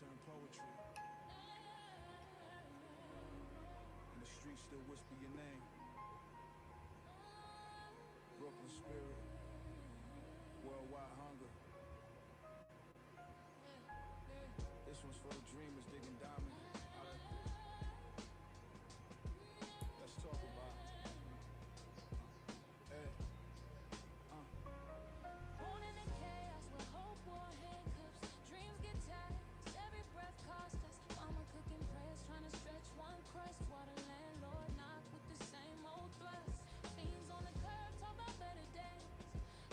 turn poetry. And the streets still whisper your name. Brooklyn spirit, worldwide hunger. This one's for the dreamers digging diamonds. Let's talk about it. Hey, born in the chaos where hope wore handcuffs. Dreams get tired, 'cause every breath cost us. Mama cooking prayers, trying to stretch one crust. While the landlord knock with the same old thrust. Fiends on the curb, talk about better days.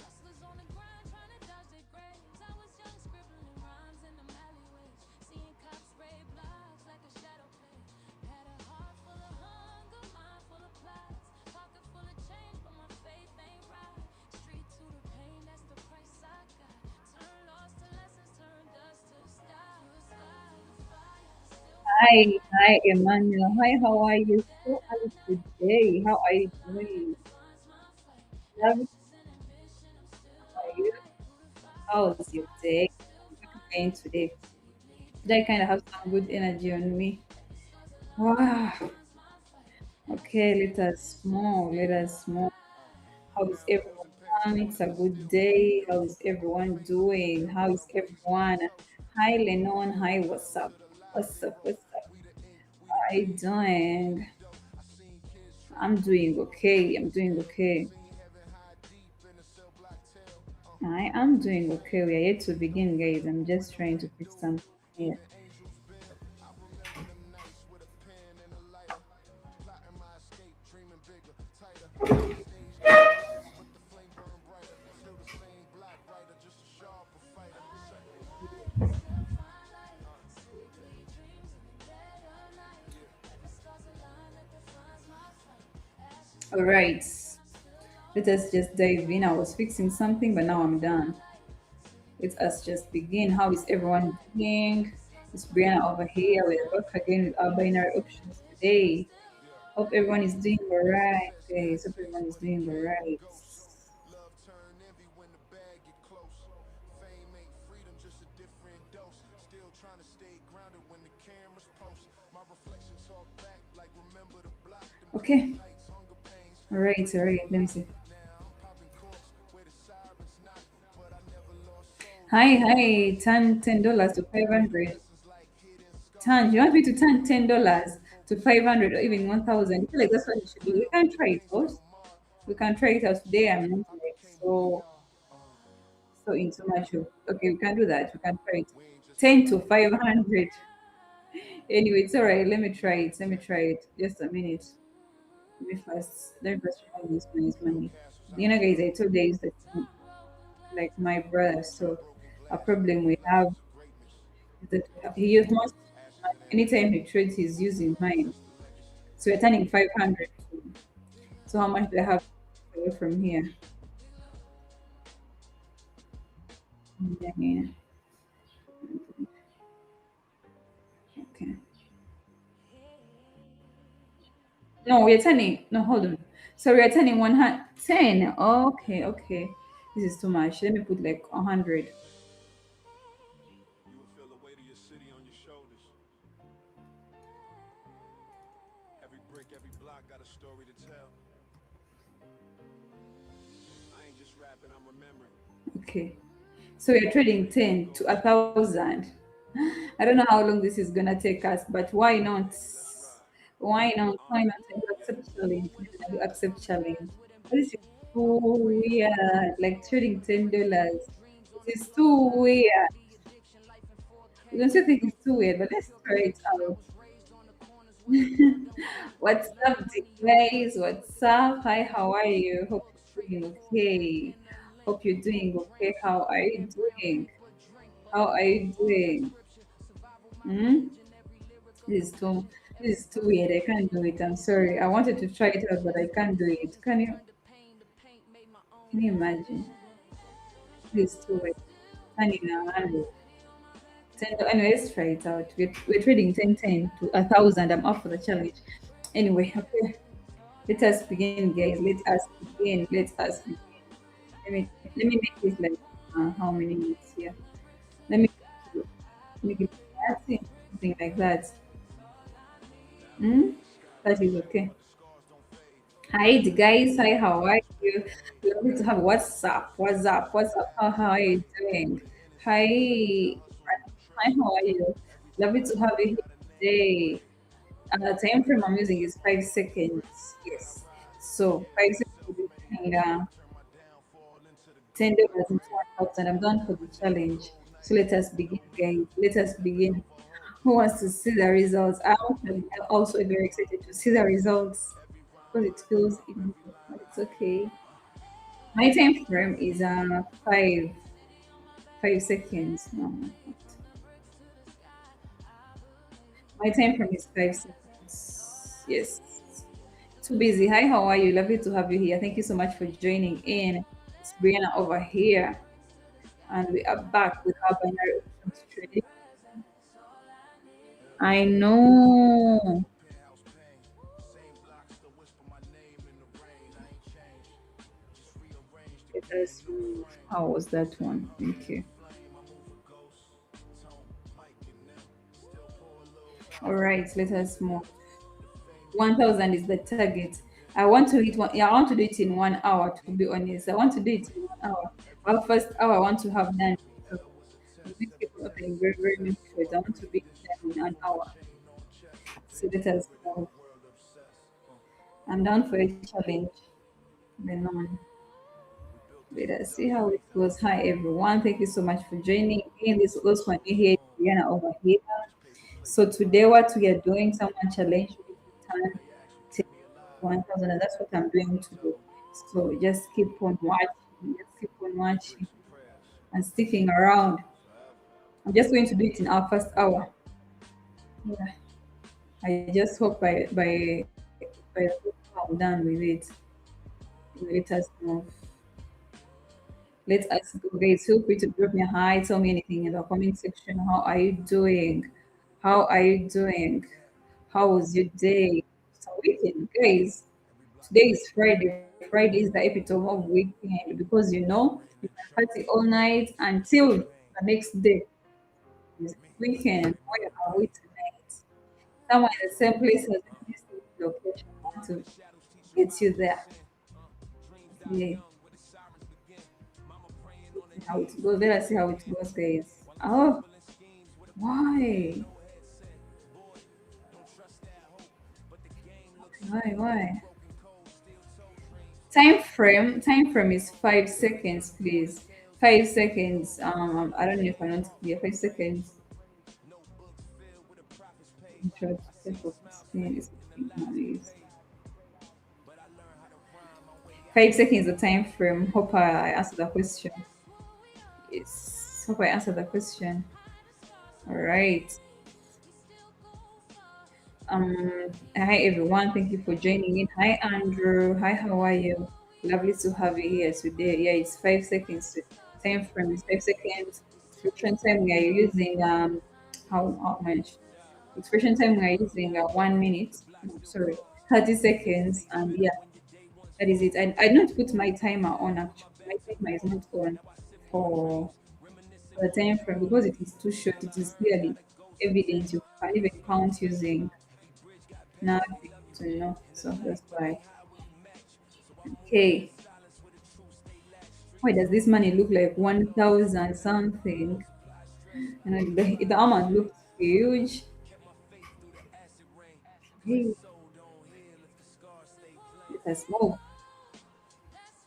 Hustlers on the grind, trying to dodge their graves. I was young, scribbling rhymes in the alleyways. Seeing cops spray blocks like a shadow play. Had a heart full of hunger, mind full of plots. Pocket full of change, but my faith ain't right. Street to the pain, that's the price I got. Turn lost to lessons, turn dust to sky. To sky, fire, still Hi, hi, Emmanuel. Hi, how are you? So are you today? How are you doing? defines my fight. Love you. Ashes and ambition, I'm still How are you? alright. Through the fire, How was your day? still How are you find doing my today? way. Deeply Today I kind of rooted, have some good energy on me. scars alive, Wow. defines my fight. Okay, Ashes and let us ambition, I'm move. Let still us move. alright. How is everyone? It's a good day. How is everyone doing? How is everyone? Hi, Lennon. Hi, what's up? What's up? What's up? How are you doing? I'm doing okay. I'm doing okay. I am doing okay. We are yet to begin, guys. I'm just trying to fix something here. All right. Let us just dive in. I was fixing something, but now I'm done. Let us just begin. How is everyone doing? It's Brianna over here. We're back again with our binary options today. Hope everyone is doing all right, guys. Hope everyone is doing all right. Love turn envy when the bag get close. Fame ain't freedom, just a different dose. Still trying to stay grounded when the cameras post. My reflection talk back like remember the block. Them chrome Okay. heights, hunger pains. All right. All Praise right. my Let me life. see. Now I'm popping corks where the sirens knock. But I never lost soul, Hi, just hi. survived the Turn shock. $10 to Learning 500. lessons like hidden Turn. scars. You want me to turn Remember the pain $10 before to we spoke 500 or even tomorrow. 1,000? I feel like that's what you should do. We Cloud can for try it angel out. tomorrow. We From the can try it out darkest today. shadow, I'm not I like became who we so are. so into much of. Okay, we can do that. We can try it. We ain't just 10 to survivors. 500. Anyway, it's all right. Let me try it. Let me try it. Just a minute. Let me first remove this man's Build money. castles out You the know, guys, I stones. told you is that like my brother. So a problem we have is that he used most anytime he trades, he's using mine. So we're turning 500. So how much do I have away from here? Yeah, okay. No, we're turning. No, hold on. So we're turning 110. Okay, okay. This is too much. Let me put like 100. You will feel the weight of your city on your shoulders. Every brick, every block got a story to tell. I ain't just rapping, I'm remembering. Okay. So we're trading 10 to 1,000. I don't know how long this is gonna take us, but why not? Let's ride. Why not? Why not? I do Yeah. accept challenge. I do accept challenge. But this is too weird. Like trading $10. It is too weird. You don't still think it's too weird, but let's try it out. What's up, guys? What's up? Hi, how are you? Hope you're doing okay. Hope you're doing okay. How are you doing? How are you doing? Hmm? This is too weird. I can't do it. I'm sorry. I wanted to try it out, but I can't do it. Can you imagine? This is too weird. Turning a 100. 10, anyway, let's try it out. We're trading 10 to 1,000. I'm up for the challenge. Anyway, okay. Let us begin, guys. Let us begin. Let us begin. Let me make this like how many minutes here? Let me let me give it that. something like that. Hmm? That is okay. Hi, the guys. Hi, how are you? Lovely to have what's up? What's up? What's up? How are you doing? Hi, hi, how are you? Lovely to have you here today. The time frame I'm using is 5 seconds. Yes. So 5 seconds will be $10 into 1,000. I'm done for the challenge. So let us begin, guys. Let us begin. Who wants to see the results? I'm also very excited to see the results because it feels easy, but it's okay. My time frame is 5 seconds. No, my time frame is 5 seconds. Yes. Too busy. Hi, how are you? Lovely to have you here. Thank you so much for joining in. It's Brianna over here, and we are back with our binary options trading. I know. Let us move. How was that one? Thank you. All right, let us move. 1,000 is the target. I want to hit one. Yeah, I want to do it in 1 hour. To be honest, I want to do it in 1 hour. Our first hour, I want to have done. So I'm going to keep it opening very, very short. I want to be done in an hour. So let us move. I'm down for a challenge. Then on. Let us see how it goes. Hi everyone. Thank you so much for joining in. This those one you here, Diana over here. So today what we are doing, someone challenge me to time till 1,000, and that's what I'm doing to do. So just keep on watching, just keep on watching and sticking around. I'm just going to do it in our first hour. Yeah. I just hope by the time I'm done with it, let us move. Let us go, guys. Feel free to drop me a hi, tell me anything in the comment section. How are you doing? How are you doing? How was your day? It's a weekend, guys. Today is Friday. Friday is the epitome of weekend because you can party all night until the next day. It's weekend. Where are we tonight? Somewhere in the same place as this location. I want to get you there. Yeah. How it goes. Let us see how it goes, guys. Oh, why? Why? Time frame is 5 seconds, please. 5 seconds. I don't know if I'm not clear. 5 seconds. I'm trying to check what the screen is looking at. 5 seconds the time frame. Hope I answered the question. Yes. Hope I answered the question. All right. Hi everyone. Thank you for joining in. Hi Andrew. Hi, how are you? Lovely to have you here today. Yeah, it's 5 seconds. Time frame is 5 seconds. Expression time we are using how much? Expression time we are using 1 minute. No, sorry, 30 seconds. And yeah, that is it. I don't put my timer on actually. My timer is not on for the time frame because it is too short. It is clearly evident. You can even count using nothing to know. So that's why. Okay. Why does this money look like 1,000 something? And the amount looks huge. Hey, let us move.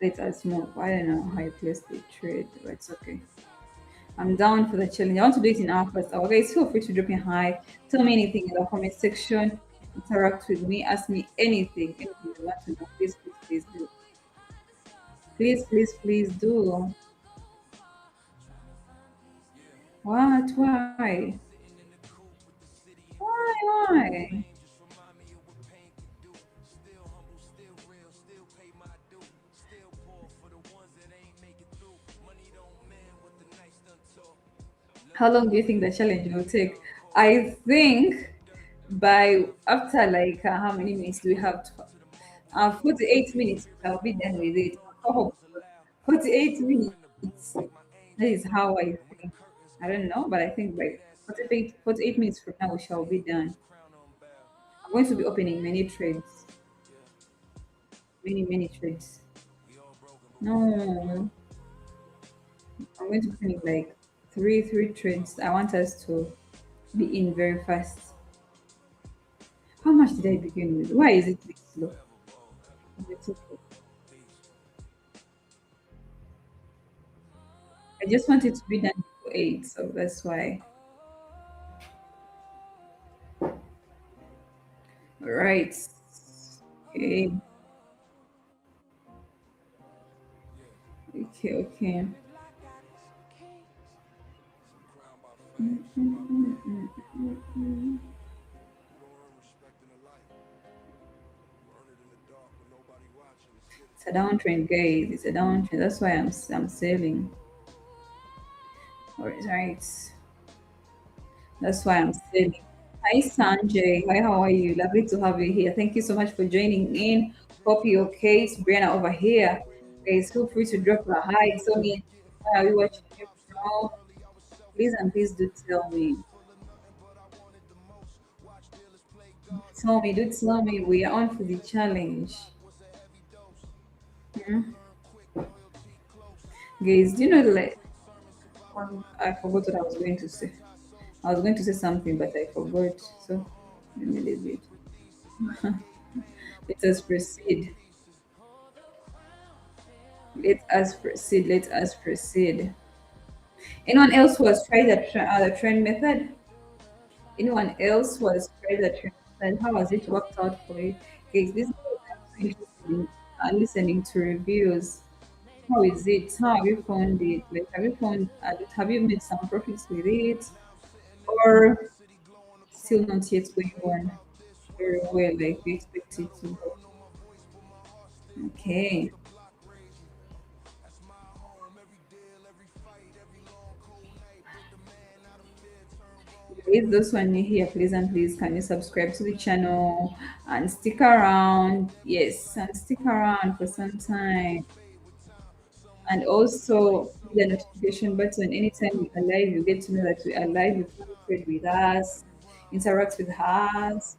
Let us move. I don't know how I place the trade, but it's okay. I'm down for the challenge. I want to do it in our first hour. Guys, feel free to drop me a hi. Tell me anything in the comment section. Interact with me. Ask me anything you want to know. Please, please, please do. Please, please, please do. What? Why? Why? How long do you think the challenge will take? I think by after like how many minutes do we have? 48 minutes. I'll be done with it. Oh, 48 minutes. That is how I think. I don't know, but I think by 48 minutes from now, we shall be done. I'm going to be opening many trades. Many trades. No, I'm going to be opening like three trades. I want us to be in very fast. How much did I begin with? Why is it this slow? It's okay. I just want it to be done before 8, so that's why. All right. Okay. Okay. It's a downtrend, guys. It's a downtrend. That's why I'm selling. All right. That's why I'm selling. Hi Sanjay. Hi, how are you? Lovely to have you here. Thank you so much for joining in. Hope you okay. It's Brianna over here. Guys, feel free to drop a hi. Tell me where are you watching me from? Please and please do tell me. Do tell me we are on for the challenge. Hmm? Guys, do you know like I forgot what I was going to say. I was going to say something, but I forgot. So let me leave it. Let us proceed. Let us proceed. Let us proceed. Anyone else who has tried the trend method? Anyone else who has tried the trend method? How has it worked out for you? Okay, this is I'm so interested in listening to reviews. How is it? How have you found it? Like, have you made some profits with it, or still not yet going on very well like you expect it to go? Okay. If those one new here, please and please can you subscribe to the channel and stick around? Yes, and stick around for some time. And also hit the notification button. Anytime we are live, you get to know that we are live. You can trade with us, interact with us.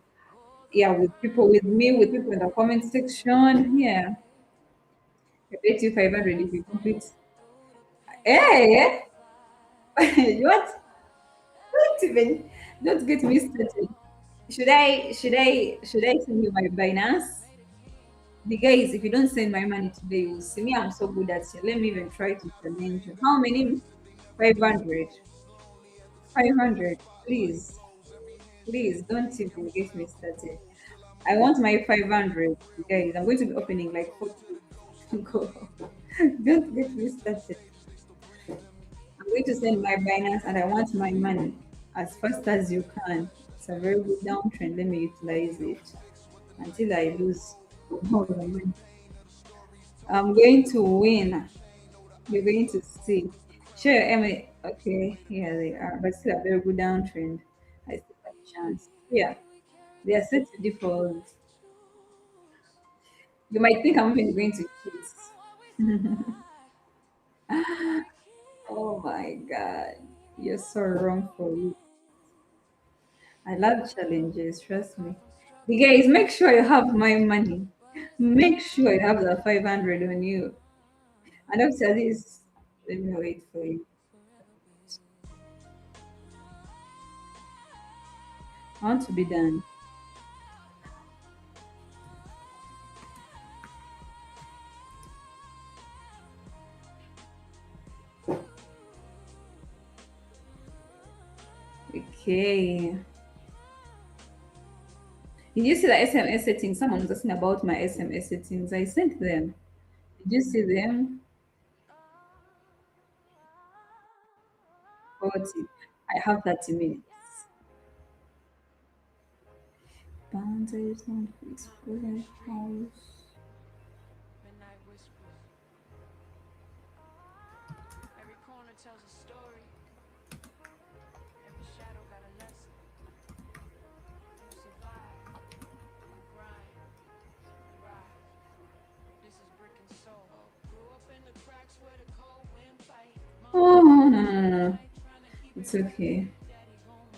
Yeah, with people, with me, with people in the comment section. Yeah, I bet you 500 if you complete. Hey, what? Don't even, don't get me started. Should I send you my Binance? The guys, if you don't send my money today, you will see me. I'm so good at it. Let me even try to challenge you. How many? 500. 500. Please. Please don't even get me started. I want my 500. Guys, I'm going to be opening like 40. Go. Don't get me started. I'm going to send my Binance and I want my money as fast as you can. It's a very good downtrend. Let me utilize it until I lose all the money. I'm going to win. You're going to see. Sure, Emily. Okay, yeah, they are, but still a very good downtrend. I still have a chance. Yeah, they are set to default. You might think I'm even going to cheat. Oh my god, you're so wrong for you. I love challenges, trust me. You guys, make sure you have my money. Make sure you have the 500 on you. And after this, let me wait for you. I want to be done. Okay. Did you see the SMS settings? Someone was asking about my SMS settings. I sent them. Did you see them? 40. I have 30 minutes. Boundaries on exploring house. Midnight whispers. Every corner tells a story. Every shadow got a lesson. You survive, you grind, you rise. This is brick and soul. Grew up in the cracks where the cold wind fight. Mama Oh, no, always no, up no, all no. night trying to keep it It's right. okay. Daddy home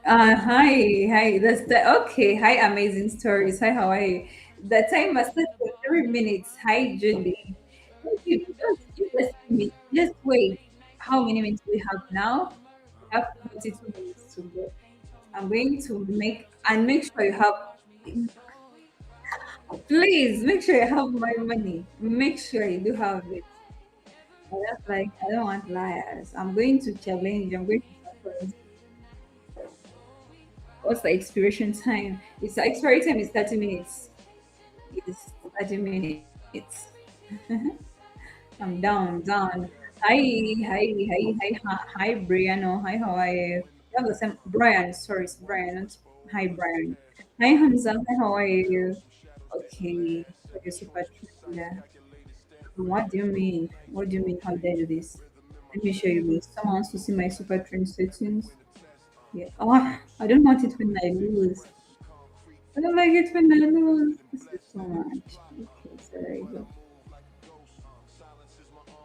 Hi. That's the okay. Hi, amazing stories. Hi, how are you? The time has set for 3 minutes. Hi, Julie. You just give me. Just wait. How many minutes we have now? We have 42 minutes to go. I'm going to make sure you have. Please make sure you have my money. Make sure you do have it. I don't want liars. I'm going to challenge. I'm going to surprise. What's the expiration time? It's the expiry time is 30 minutes. It's 30 minutes. I'm down. Hi, Brianna. Hi, how are you? You have the same Brian. Sorry, it's Brian. Hi, Brian. Hi, Hamza. Hi, how are you? Okay, so you're super trend. What do you mean? What do you mean? How did I do this? Let me show you this. Someone wants to see my super trend settings. Yeah. Oh, I don't want it when I lose. I don't like it when I lose. This is so much. Okay, so there you go.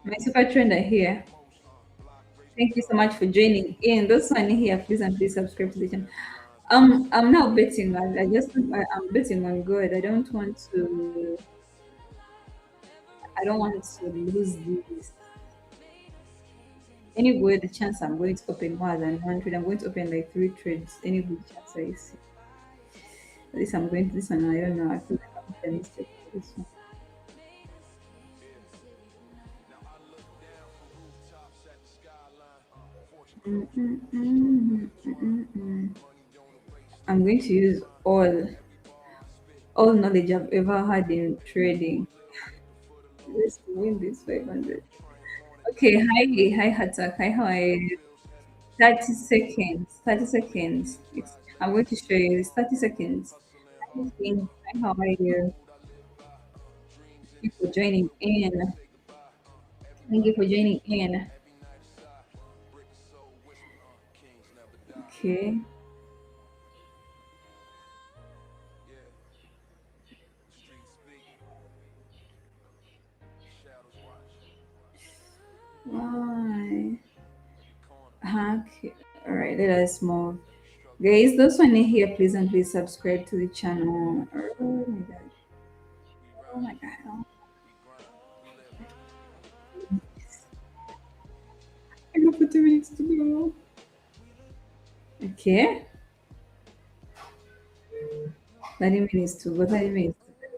My super trend are here. Thank you so much for joining in. Those one here, please and please subscribe to the channel. I'm now betting. I'm betting on good. I don't want to lose this. Any good chance I'm going to open more than 100. I'm going to open like 3 trades. Any good chance I see. At least I'm going to this one. I don't know. I feel like I'm making a mistake for this one. Mm. I'm going to use all knowledge I've ever had in trading. Let's win this 500. Okay, hi, Hatak. Hi, how are you? 30 seconds. 30 seconds. I'm going to show you. It's 30 seconds. Hi, Jane. Hi, how are you? Thank you for joining in. Thank you for joining in. Okay. Why? Okay. All right, let us move. Guys, those one in here, please and please subscribe to the channel. Oh my god. Oh my god. I got 40 minutes to go. Okay. 30 minutes to go. 30 minutes to go.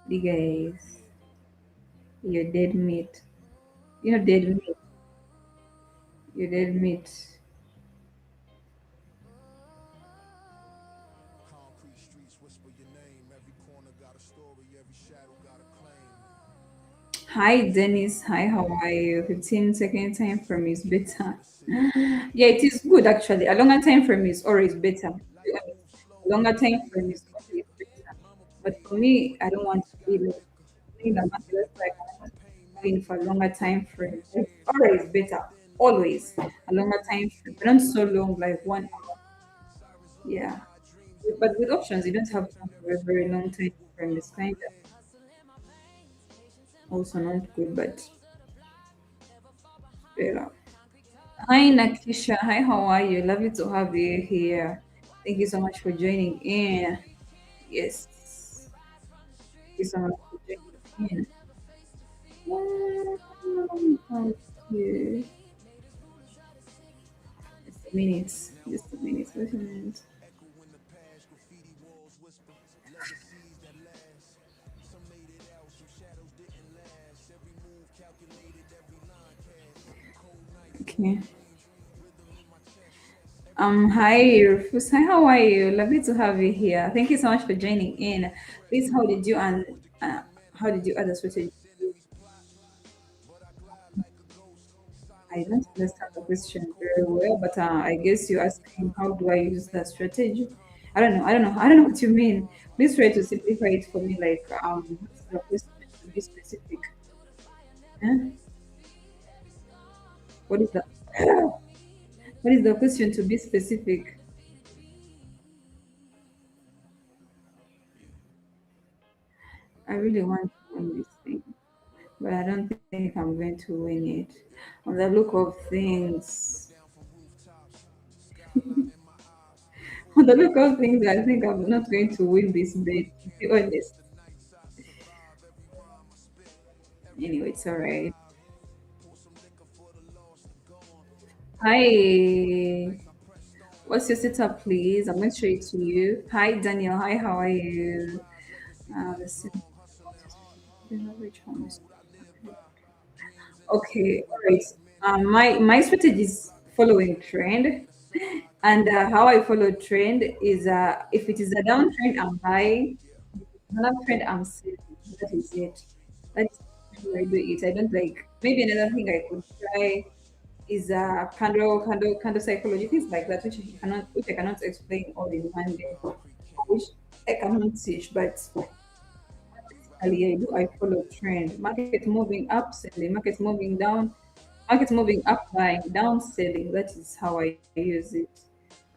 You guys, you're dead meat. You know, dead meat. You're dead meat. Hi, Dennis. Hi, how are you? 15-second time frame is better. Yeah, it is good actually. A longer time frame is always better. To be honest. A longer time frame is always better. But for me, I don't want to be like doing the math. That's why I'm going for a longer time frame. It's always better. Always a longer time frame. But not so long, like 1 hour. Yeah. But with options, you don't have to have a very long time frame. It's kind of also not good, but better. Hi, Nakisha. Hi, how are you? Lovely to have you here. Thank you so much for joining in. Yes. Thank you so much for joining in. Thank you. Just a minute. Just a minute. Just a minute. Okay. Hi, Rufus. Hi, how are you? Lovely to have you here. Thank you so much for joining in. Please, how did you add the strategy? I don't understand the question very well, but I guess you're asking how do I use the strategy? I don't know what you mean. Please try to simplify it for me. Like, what's the question to be specific? Eh? What is the what is the question to be specific? I really want to win this thing, but I don't think I'm going to win it. On the look of things, on the look of things, I think I'm not going to win this bet. To be honest, anyway, it's alright. Hi, what's your setup, please? I'm going to show it to you. Hi, Daniel. Hi, how are you? Let's see. Which one is okay? All right. My strategy is following trend. And how I follow trend is if it is a downtrend, I'm buying. Another trend, I'm selling. That is it. That's how I do it. I don't like. Maybe another thing I could try is candle psychology, things like that, which I cannot explain all in one day. Which I cannot teach, but basically I follow trend. Market moving up, selling. Market moving down. Market moving up, buying. Down, selling. That is how I use it.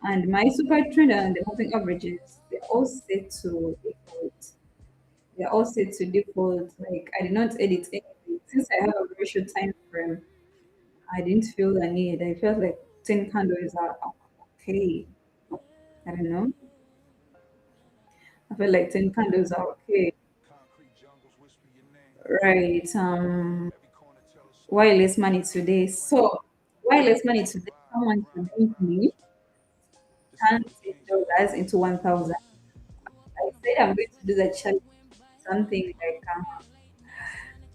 And my super trend and the moving averages, they're all set to default. They're all set to default. Like I did not edit anything. Since I have a very short time frame, I didn't feel the need. I felt like 10 candles are okay. I don't know. I felt like 10 candles are okay. Right. Wireless money today. So wireless money today, someone can give me $10 into 1,000. I said I'm going to do that challenge, something like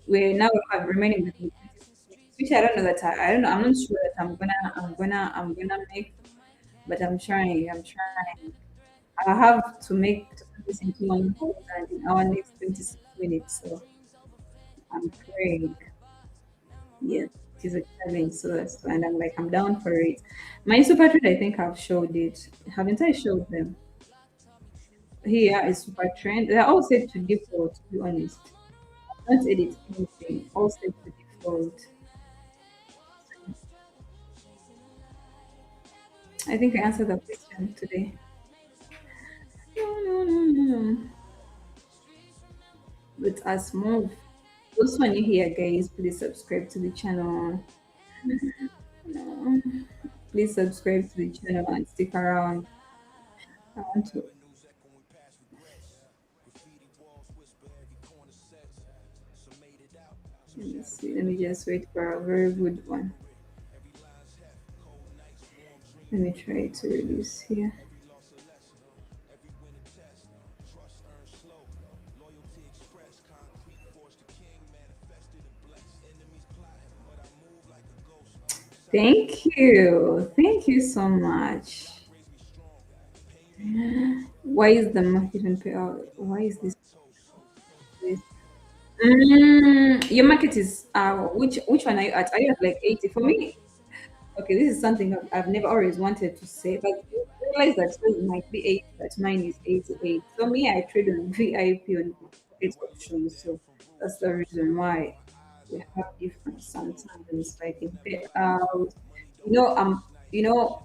we now have remaining with me, which I don't know that I don't know. I'm not sure that I'm gonna make, but I'm trying. I'm trying. I have to make to put this into 1,000 in our next 26 minutes. So I'm praying. Yes, it is a challenge. So that's and I'm like I'm down for it. My super trade, I think I've showed it. Haven't I showed them? Here is super trend. They're all set to default, to be honest. Don't edit anything. All set to default. I think I answered the question today. No, no, no, no. Let us move. Those one you here, guys, please subscribe to the channel. No. Please subscribe to the channel and stick around. I want to. Let me see. Let me just wait for a very good one. Let me try to release here. Thank you. Thank you so much. Why is the market and payout? Why is this? Your market is which one are you at? Are you at like 80? For me, okay, this is something I've never always wanted to say, but I realize that yours might be 80, but mine is 88. So me, I trade on VIP on pocket options, so that's the reason why we have different sometimes. Like in payout, you know, you know,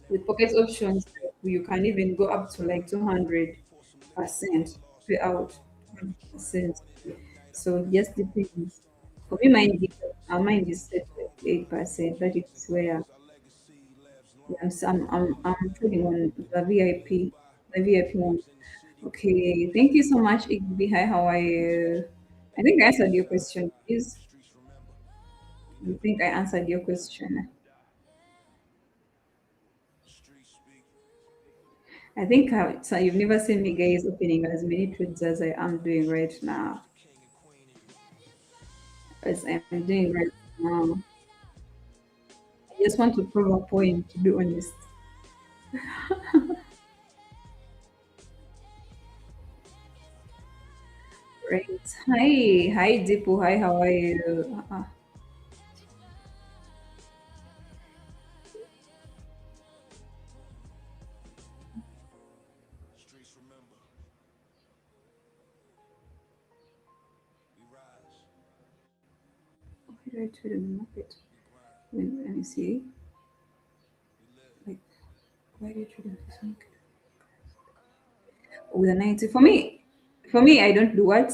with pocket options, you can even go up to like 200% payout, 100%. So it just depends. For me, mine is set to 8%. That is where I'm trading on the VIP, the VIP one. Okay, thank you so much, Igby. Hi, how are you? I think I answered your question. Is you think I answered your question? I think so. You've never seen me guys opening as many trades as I am doing right now. As I'm doing right now. I just want to prove a point. To be honest. Right. Hi, Dipu. Hi, how are you? Why do I trade in the market? Let me see. Like, why do you trade in this market? With a 90. For me, I don't do what?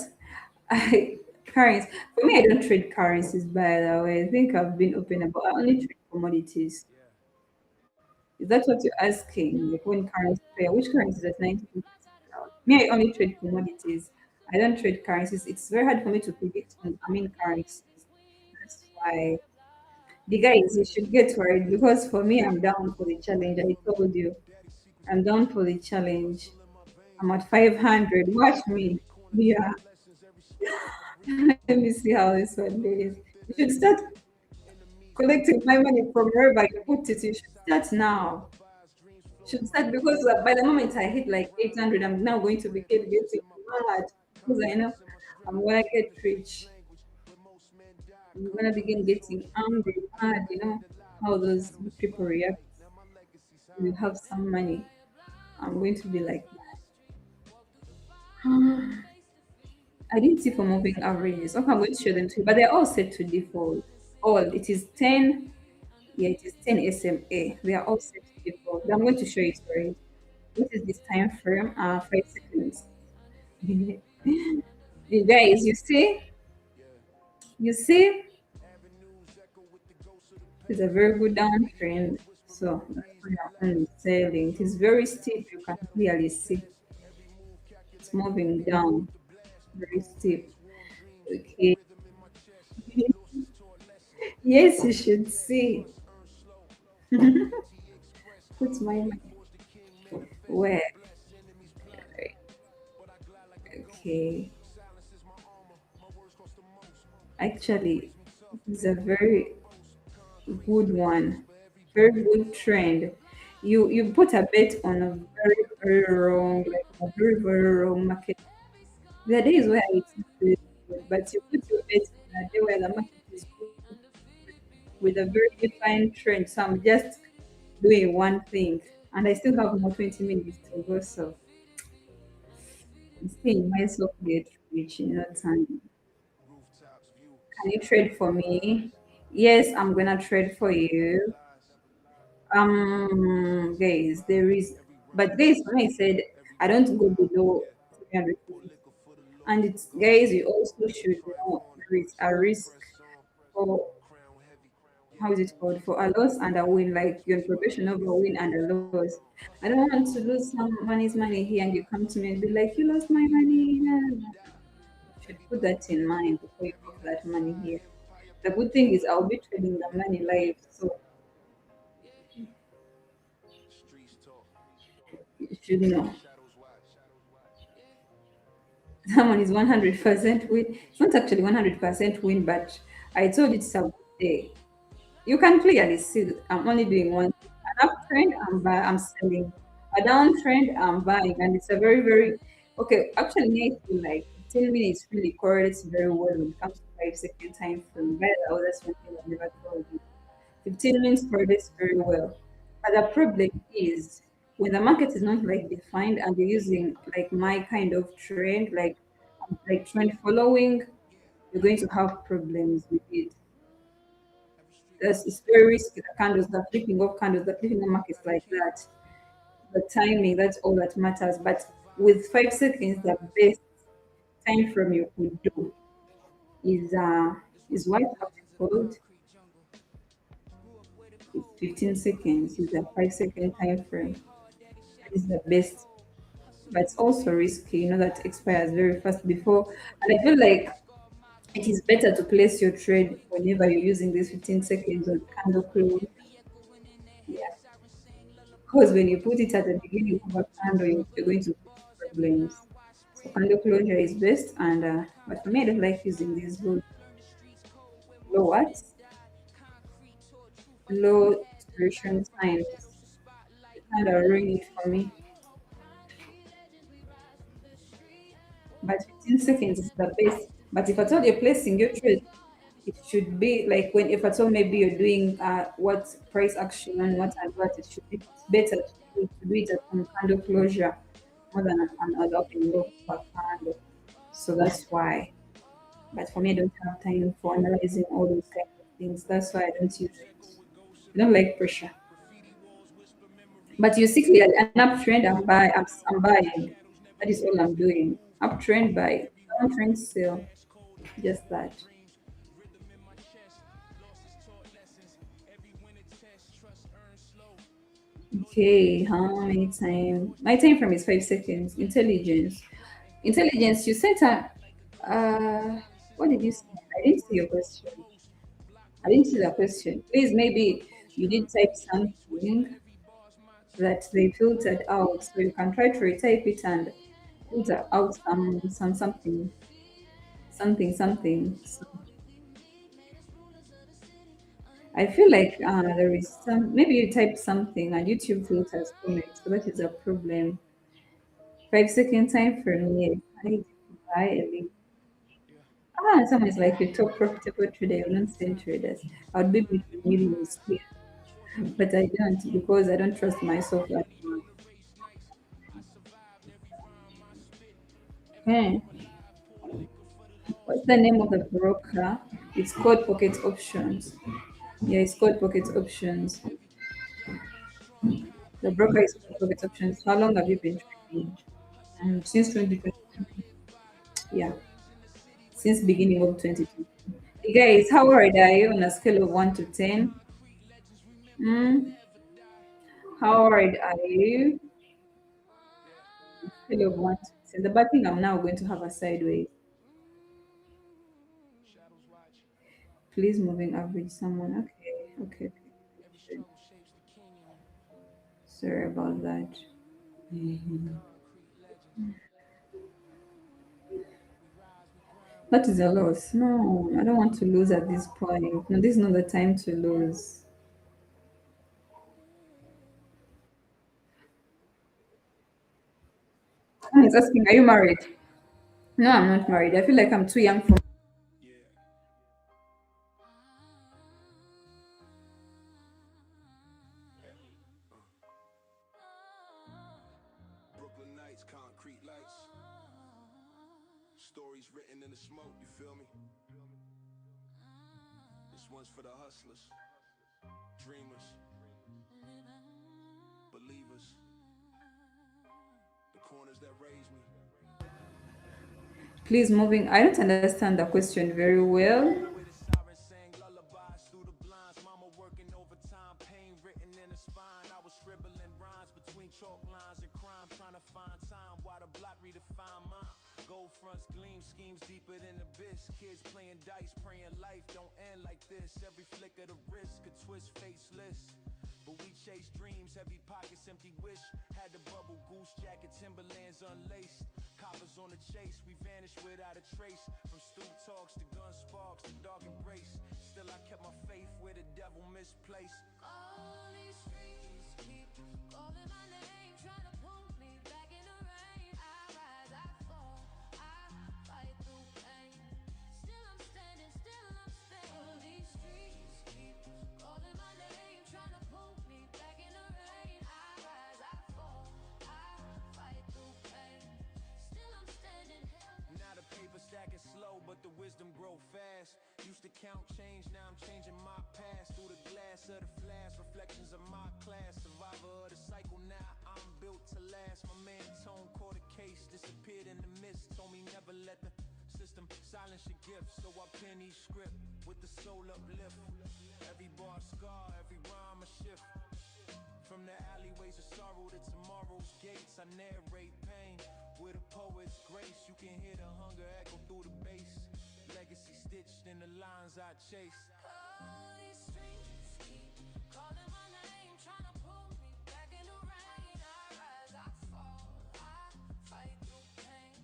I Currency. For me, I don't trade currencies, by the way. I think I've been open about. I only trade commodities. Is that what you're asking? Like when currency pair, which currencies are 90? Me, I only trade commodities. I don't trade currencies. It's very hard for me to predict. I mean currencies. That's why the guys you should get worried because for me, I'm down for the challenge. I told you, I'm down for the challenge. I'm at 500. Watch me. Yeah. Let me see how this one is. You should start collecting my money from wherever you put it. You should start now. Should start because by the moment I hit like 800, I'm now going to be getting mad because I know I'm gonna get rich. I'm gonna begin getting angry, mad. You know how those people react when you have some money. I'm going to be like that. I didn't see for moving averages. Okay, I'm going to show them to you, but they're all set to default. All it is 10. Yeah, it is 10 SMA. They are all set to default. I'm going to show it for it. What is this time frame? 5 seconds. You guys, you see, it's a very good downtrend. So that's why I'm only selling. It is very steep. You can clearly see it's moving down, very steep. Okay. Yes, you should see. Put my mic where. Okay. Actually, it's a very good one. Very good trend. You put a bet on a very very wrong, like a very very wrong market. There are days where it's not really good, but you put your bet on a day where the market is good with a very defined trend. So I'm just doing one thing, and I still have more 20 minutes to go. So I'm seeing myself get rich in no time. Can you trade for me? Yes, I'm gonna trade for you. Guys, there is, but guys, when I said I don't go below 350, and it's guys, you also should know there is a risk for how is it called for a loss and a win, like your progression of a win and a loss. I don't want to lose someone's money here, and you come to me and be like, "You lost my money." No, no, no. You should put that in mind before you put that money here. The good thing is I'll be trading the money live, so you should know. Someone is 100% win. It's not actually 100% win, but I told it's a good day. You can clearly see that I'm only doing one thing. An uptrend, I'm selling. A downtrend, I'm buying. And it's a very, very, okay, actually, I feel like 10 minutes really correlates very well when it comes to 5 second time frame. By the way, that's one thing I've never told you. 15 minutes correlates very well. But the problem is when the market is not like defined and you're using like my kind of trend, like trend following, you're going to have problems with it. It's very risky. The candles, the flipping of candles, the flipping of markets like that. The timing, that's all that matters. But with 5 seconds, the best time frame you could do is what have you called? It's 15 seconds. Is a 5 second time frame. Is the best, but it's also risky. You know that expires very fast before, and I feel like it is better to place your trade whenever you're using this 15 seconds on candle close. Yeah, because when you put it at the beginning of a candle, you're going to face problems. So candle closure is best, and but for me, I don't like using these low what low duration times. They kind of ruin it for me. But 15 seconds is the best. But if at all you're placing your trade, it should be like when if at all maybe you're doing what price action and what it should be better to do it on candle closure more than an open low per candle. So that's why. But for me, I don't have time for analyzing all those kind of things. That's why I don't use it. I don't like pressure. But you see clearly an uptrend, I'm buying. That is all I'm doing. Uptrend buy, downtrend sell. Just that. Okay, how many time? My time frame is 5 seconds. Intelligence. Intelligence, you said what did you say? I didn't see your question. I didn't see the question. Please, maybe you did type something that they filtered out, so you can try to retype it and filter out something. So I feel like there is some. Maybe you type something and YouTube filters comments, so that is a problem. 5 second time for me. I need to buy a link. Someone is like a top profitable trader. I don't sell traders. I would be making millions here, but I don't because I don't trust myself that much. Okay. What's the name of the broker? It's called Pocket Options. Yeah, it's called Pocket Options. The broker is called Pocket Options. How long have you been trading? Since 2020. Yeah, since beginning of 2020. Hey guys, how worried are you on a scale of 1 to 10? Mm, how worried are you? Scale of 1 to 10. The bad thing, I'm now going to have a sideways. Please moving average someone. Okay. Sorry about that. That is a loss. No, I don't want to lose at this point. No, this is not the time to lose. Someone is asking, are you married? No, I'm not married. I feel like I'm too young for. Brooklyn nights, concrete lights, stories written in the smoke, you feel me? This one's for the hustlers, dreamers, believers, the corners that raised me. Please moving. I don't understand the question very well. With a siren sang lullabies through the blinds. Mama working overtime, pain written in her spine. I was scribbling rhymes between chalk lines and crime, trying to find time while the block redefine mine. Gold fronts gleam, schemes deeper than the abyss. Kids playing dice, praying life don't end like this. Every flick of the wrist could twist faceless. But we chase dreams, heavy pockets, empty wish. Had the bubble goose jacket, Timberlands unlaced. Coppers on the chase, we vanished without a trace. From stoop talks to gun sparks to dark embrace. Still I kept my faith where the devil misplaced. All these streets keep calling my name, trying to pull me back in the rain. I rise, I fall, I fight through pain. Still I'm standing, still I'm staying. All these streets keep calling my name, trying to pull me back in the rain. I rise, I fall, I fight through pain. Still I'm standing. Now the paper stack is slow, but the wisdom grow fast. Used to count change, now I'm changing my past. Through the glass of the flash, reflections of my class. Survivor of the cycle, now I'm built to last. My man Tone caught a case, disappeared in the mist. Told me never let the system silence your gifts. So I pen each script with the soul uplift. Every bar scar, every rhyme a shift. From the alleyways of sorrow to tomorrow's gates, I narrate pain with a poet's grace. You can hear the hunger echo through the bass. Legacy stitched in the lines I chase. All these streets keep calling my name, trying to pull me back in the rain. I rise, I fall, I fight through pain.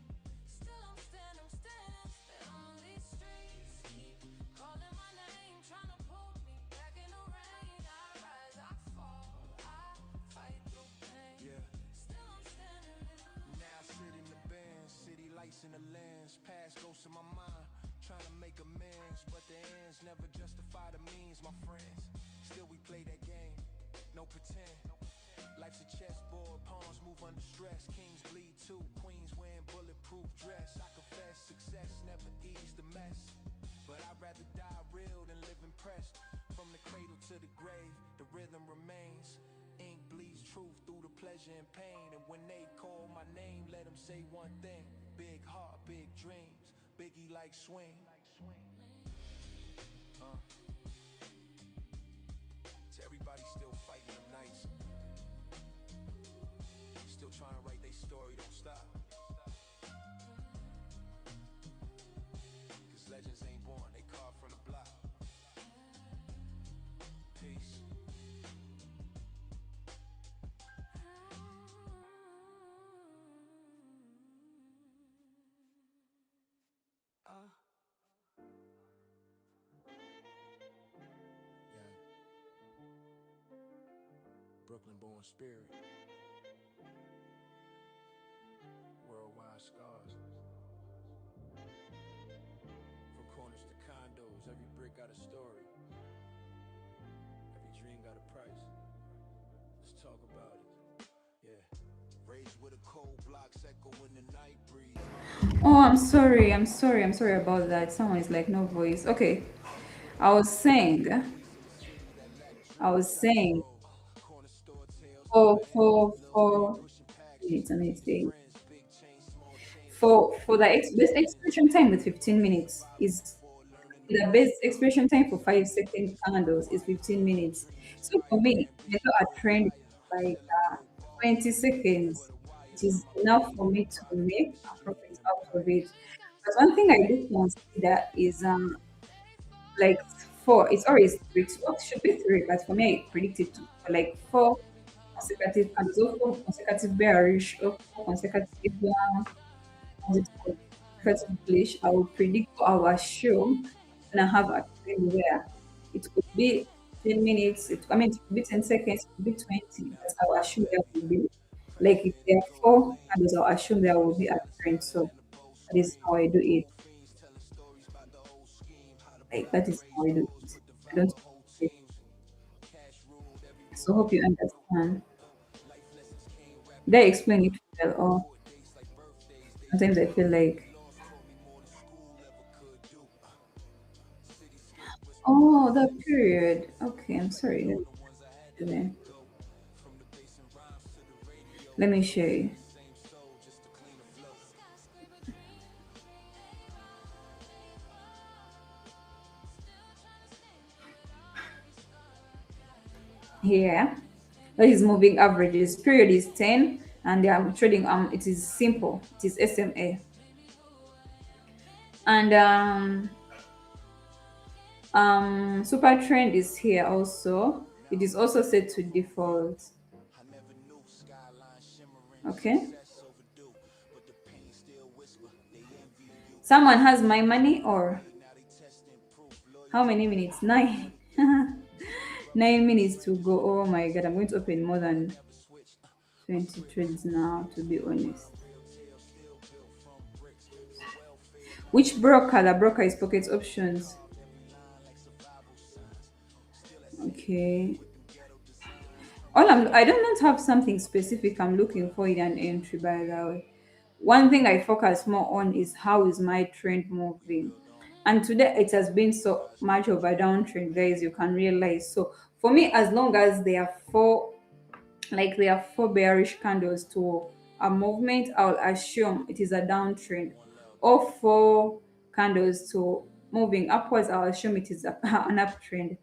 Still I'm standing, still on these streets keep calling my name, trying to pull me back in the rain. I rise, I fall, I fight through pain. Yeah. Still I'm standing. Now I sit in the bands, city lights in the lens. Past ghosts in my mind, trying to make amends, but the ends never justify the means, my friends. Still we play that game, no pretend. Life's a chessboard, pawns move under stress. Kings bleed too, queens wearing bulletproof dress. I confess success never eased the mess, but I'd rather die real than live impressed. From the cradle to the grave, the rhythm remains. Ink bleeds truth through the pleasure and pain. And when they call my name, let them say one thing. Big heart, big dreams, Biggie like swing. Brooklyn born spirit, worldwide scars. From corners to condos, every brick got a story, every dream got a price. Let's talk about it. Yeah. Raised with a cold blocks echoing the night breeze. Oh, I'm sorry about that. Someone is like no voice. Okay. I was saying, I was saying, Corner store tales, for, never had no for, love. for, Pushing wait packages, a minute, making wait. friends, big chain, small change, small For the change. best expression time with 15 Daily minutes survival is before learning the the best most. expression time for Feel 5 second pressure when I'm candles is quiet. 15 minutes. Dreams So for inspire, me, even ambition though go a trend higher. like Feel like I go ball, 20 nothing seconds, but a it wire. is My enough money for me to empire, make a street profit out of empire. it. But one thing I do consider is like four. It's always three. What should be three, but for me, I predicted two. But like four consecutive candles, or four consecutive bearish, or four consecutive as it called, consecutive bullish. I will predict or I will assume when I have a trend where it could be 10 minutes. It could be 10 seconds. It could be 20. But I will assume there will be like if there are four candles, I'll assume there will be a trend. So that is how I do it. Like that is how I do it. I don't. So hope you understand. They explain it well, or sometimes I feel like, oh, the period. Okay, I'm sorry. Let me show you. Here, that is moving averages. Period is 10, and they are trading. It is simple. It is SMA, and super trend is here also. It is also set to default. I never knew skyline shimmering, Okay. success overdue, but the pain still whisper. They envy you. Someone has my money, or Now they testing proof. how Loyalty many without minutes? proof. 9. 9 minutes to go. Oh my god, I'm going to open more than 20 trades now, to be honest. Which broker? The broker is Pocket Options. Okay. I do not have something specific I'm looking for in an entry, by the way. One thing I focus more on is how is my trend moving. And today it has been so much of a downtrend, guys, you can realize. So for me, as long as there are four bearish candles to a movement, I'll assume it is a downtrend. Or four candles to moving upwards, I'll assume it is an uptrend,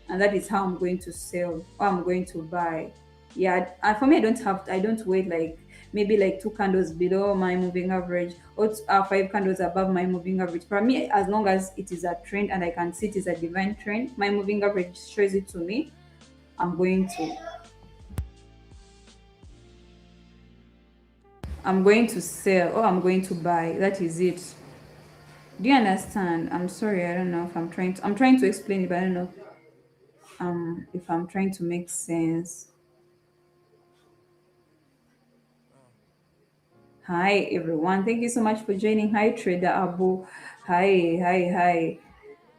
and that is how I'm going to sell or I'm going to buy. Yeah, and for me, I don't wait like maybe like two candles below my moving average, or five candles above my moving average. For me, as long as it is a trend and I can see it is a divine trend, my moving average shows it to me. I'm going to I'm going to sell or I'm going to buy. That is it. Do you understand? I'm sorry, I don't know if I'm trying to explain it, but I don't know if I'm trying to make sense. Hi everyone. Thank you so much for joining. Hi Trader Abu. Hi.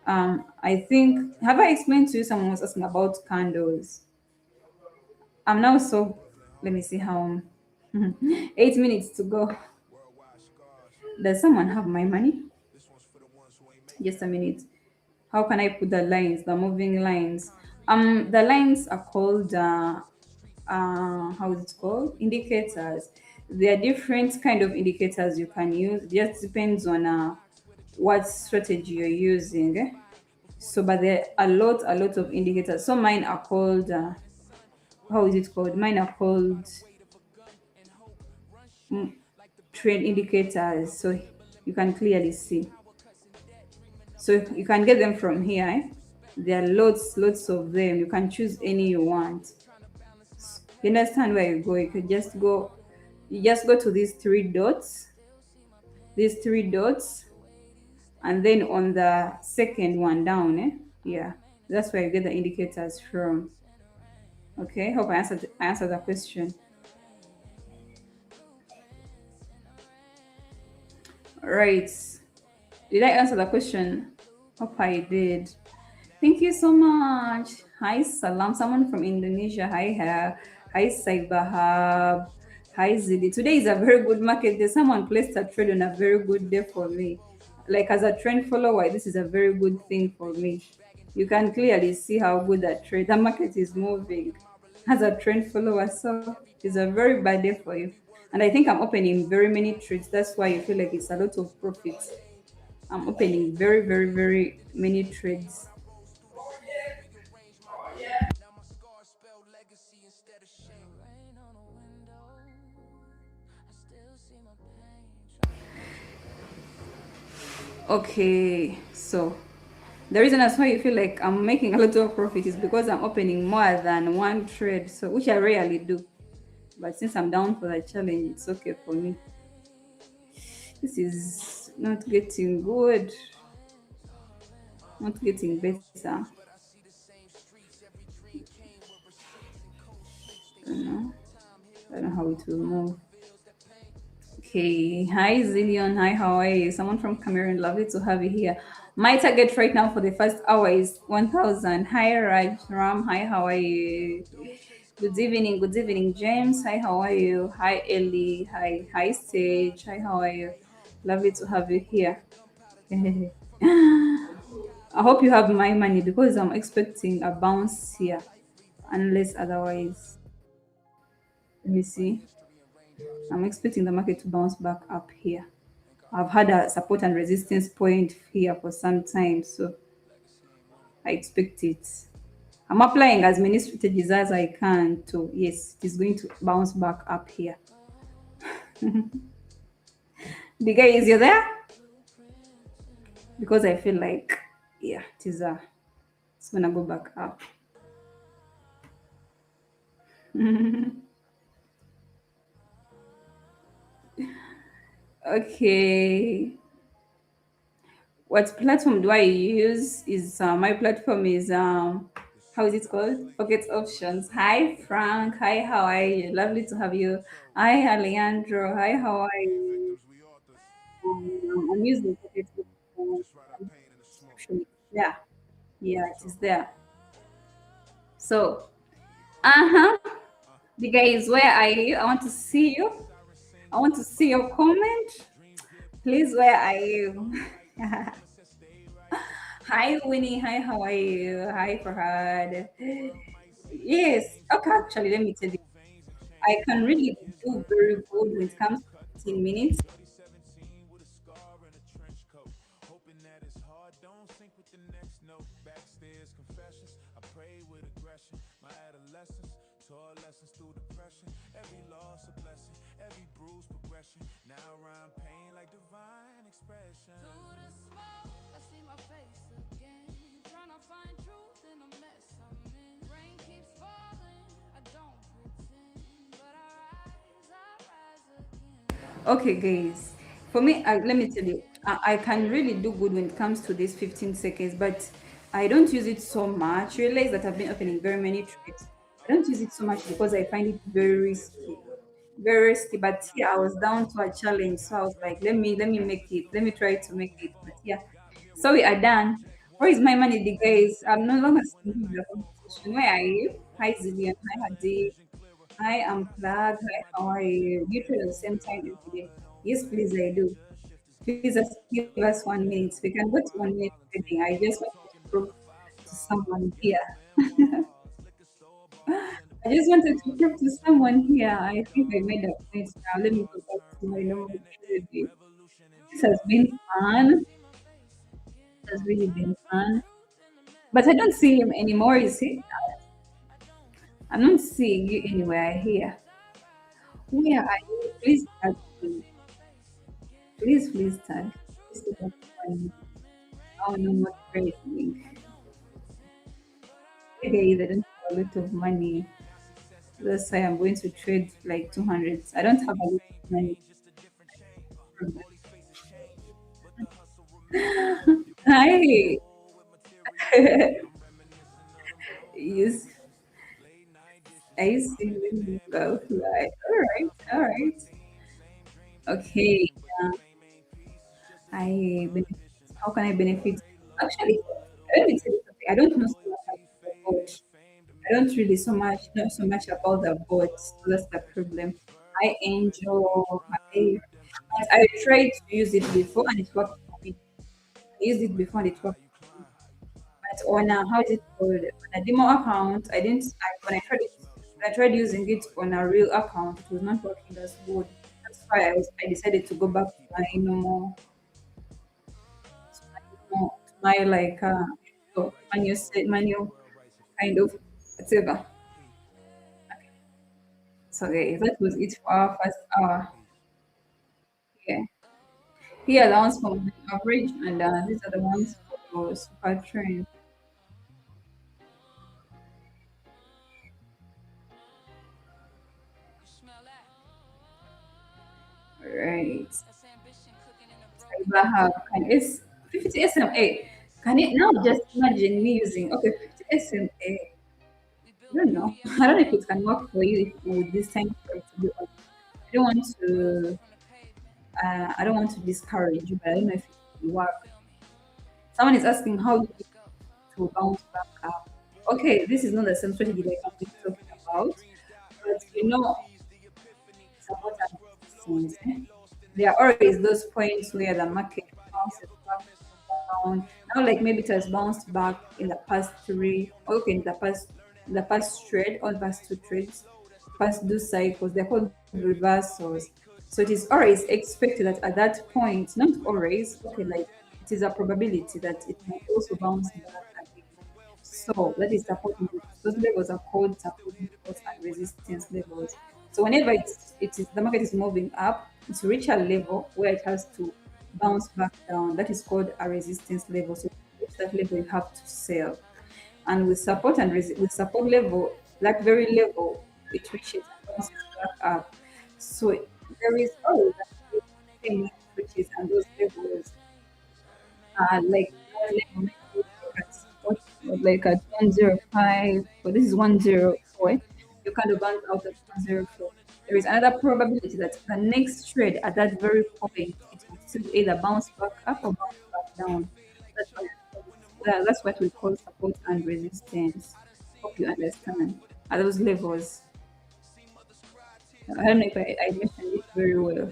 I think have I explained to you someone was asking about candles. I'm now so let me see how 8 minutes to go. Worldwide scars. Does someone have my money? This one's for the ones who ain't make it Just a out. minute. How can I put the lines, the moving lines? The lines are called how is it called? Indicators. There are different kind of indicators you can use. It just depends on what strategy you're using. So, but there are a lot of indicators. So mine are called how is it called? Mine are called mm, trade indicators, so you can clearly see. So you can get them from here. Eh? There are lots of them. You can choose any you want. You understand where you go? You just go to these three dots, and then on the second one down, yeah, that's where you get the indicators from. Okay, hope I answered the question. Right. Did I answer the question? Hope I did. Thank you so much. Hi, Salam. Someone from Indonesia. Hi, hi, Saibahab. Hi, Zidi. Today is a very good market day. Someone placed a trade on a very good day for me. Like, as a trend follower, this is a very good thing for me. You can clearly see how good that trade. The market is moving as a trend follower. So it's a very bad day for you. And I think I'm opening very many trades. That's why you feel like it's a lot of profits. I'm opening very many trades. Rain on a window, I still see my pain. Try Okay, so the reason that's why you feel like I'm making a lot of profit is because I'm opening more than one trade, so which I rarely do. But since I'm down for the challenge, it's okay for me. This is not getting good, not getting better. I don't know. I don't know how it will move. Okay. Hi, Zillion. Hi, how are you? Someone from Cameroon. Lovely to have you here. My target right now for the first hour is 1,000. Hi, Raj Ram. Hi, how are you? Good evening. Good evening, James. Hi, how are you? Hi, Ellie. Hi, Sage. Hi, how are you? Lovely to have you here. I hope you have my money because I'm expecting a bounce here, unless otherwise. Let me see. I'm expecting the market to bounce back up here. I've had a support and resistance point here for some time, so I expect it. I'm applying as many strategies as I can to, yes, it is going to bounce back up here. The guy, is you there? Because I feel like, yeah, it's gonna go back up. Okay. What platform do I use? Is my platform is how is it called? Pocket Options. Hi Frank. Hi, how are you? Lovely to have you. Hi Alejandro. Hi, how are you? I'm using Pocket Options. Yeah, yeah, it is there. So, uh-huh. The guys, where are you? I want to see you. I want to see your comment. Please, where are you? Hi Winnie. Hi, how are you? Hi Farhad. Yes. Okay, actually, let me tell you. I can really do very good when it comes to 15 minutes. through the smoke, I see my face again. Trying to find truth in the mess I'm in. Rain keeps falling, I don't pretend, but I rise again. Okay, guys. For me, let me tell you, I can really do good when it comes to these 15 seconds, but I don't use it so much. Realize that I've been opening very many trades. I don't use it so much because I find it very risky. Very risky. But yeah, I was down to a challenge, so I was like, let me make it. Let me try to make it. But yeah, so we are done. Where is my money, the guys? I'm no longer seeing the competition. Where are you? Hi, Zillian. Hi, Hadi. I am Plug. Hi, how are you? You trade at the same time every day. Yes, please, I do. Please just give us 1 minute. We can go to 1 minute trading. I just want to prove to someone here. I just wanted to prove to someone here. I think I made a point now. Let me go back to my normal trading. This has been fun. It has really been fun. But I don't see him anymore, is he? I'm not seeing you anywhere here. Where are you? Please tag me. Please tag. This is not funny. Oh no, not trading. Okay, they don't have a lot of money. That's why I'm going to trade like 200. I don't have a lot of money. Hi. Yes, I see you both. Like, all right. Okay. Uh, I benefit. How can I benefit? Actually, let me tell you something. I don't know so much about the bot. I don't really so much know so much about the bots. So that's the problem. I enjoy. I tried to use it before and it worked for me. I used it before and it worked for me. But on a, how is it called? On a demo account, I didn't. When I tried it, when I tried using it on a real account, it was not working as good. That's why I decided to go back to my normal, to my like so manual set, manual kind of whatever. So okay, that was it for our first hour. Yeah, here are the ones for moving average, and these are the ones for super trend. Right. Cyber can it's 50 SMA. Can it now just imagine me using okay 50 SMA? I don't know. I don't know if it can work for you with this time frame to be honest. I don't want to I don't want to discourage you, but I don't know if it will work. Someone is asking how you to bounce back up. Okay, this is not the same strategy like I've been talking about, but it's about resistance. Eh? There are always those points where the market bounces back down. Now, like maybe it has bounced back in the past three, okay, in the past trade, or past two trades, past two cycles. They're called reversals. So it is always expected that at that point, not always, okay, like it is a probability that it might also bounce back again. So that is supporting levels. Those levels are called supporting levels and resistance levels. So whenever it is the market is moving up, it's reach a level where it has to bounce back down. That is called a resistance level. So to reach that level, you have to sell. And with support and with support level, that very level, it reaches and bounces back up. So there is always a thing it reaches and those levels like that level might be like at 105, but this is 104. You kind of bounce out at 104. There is another probability that the next trade at that very point it will still either bounce back up or bounce back down. That's what, that's what we call support and resistance. Hope you understand. At those levels, I don't know if I mentioned it very well.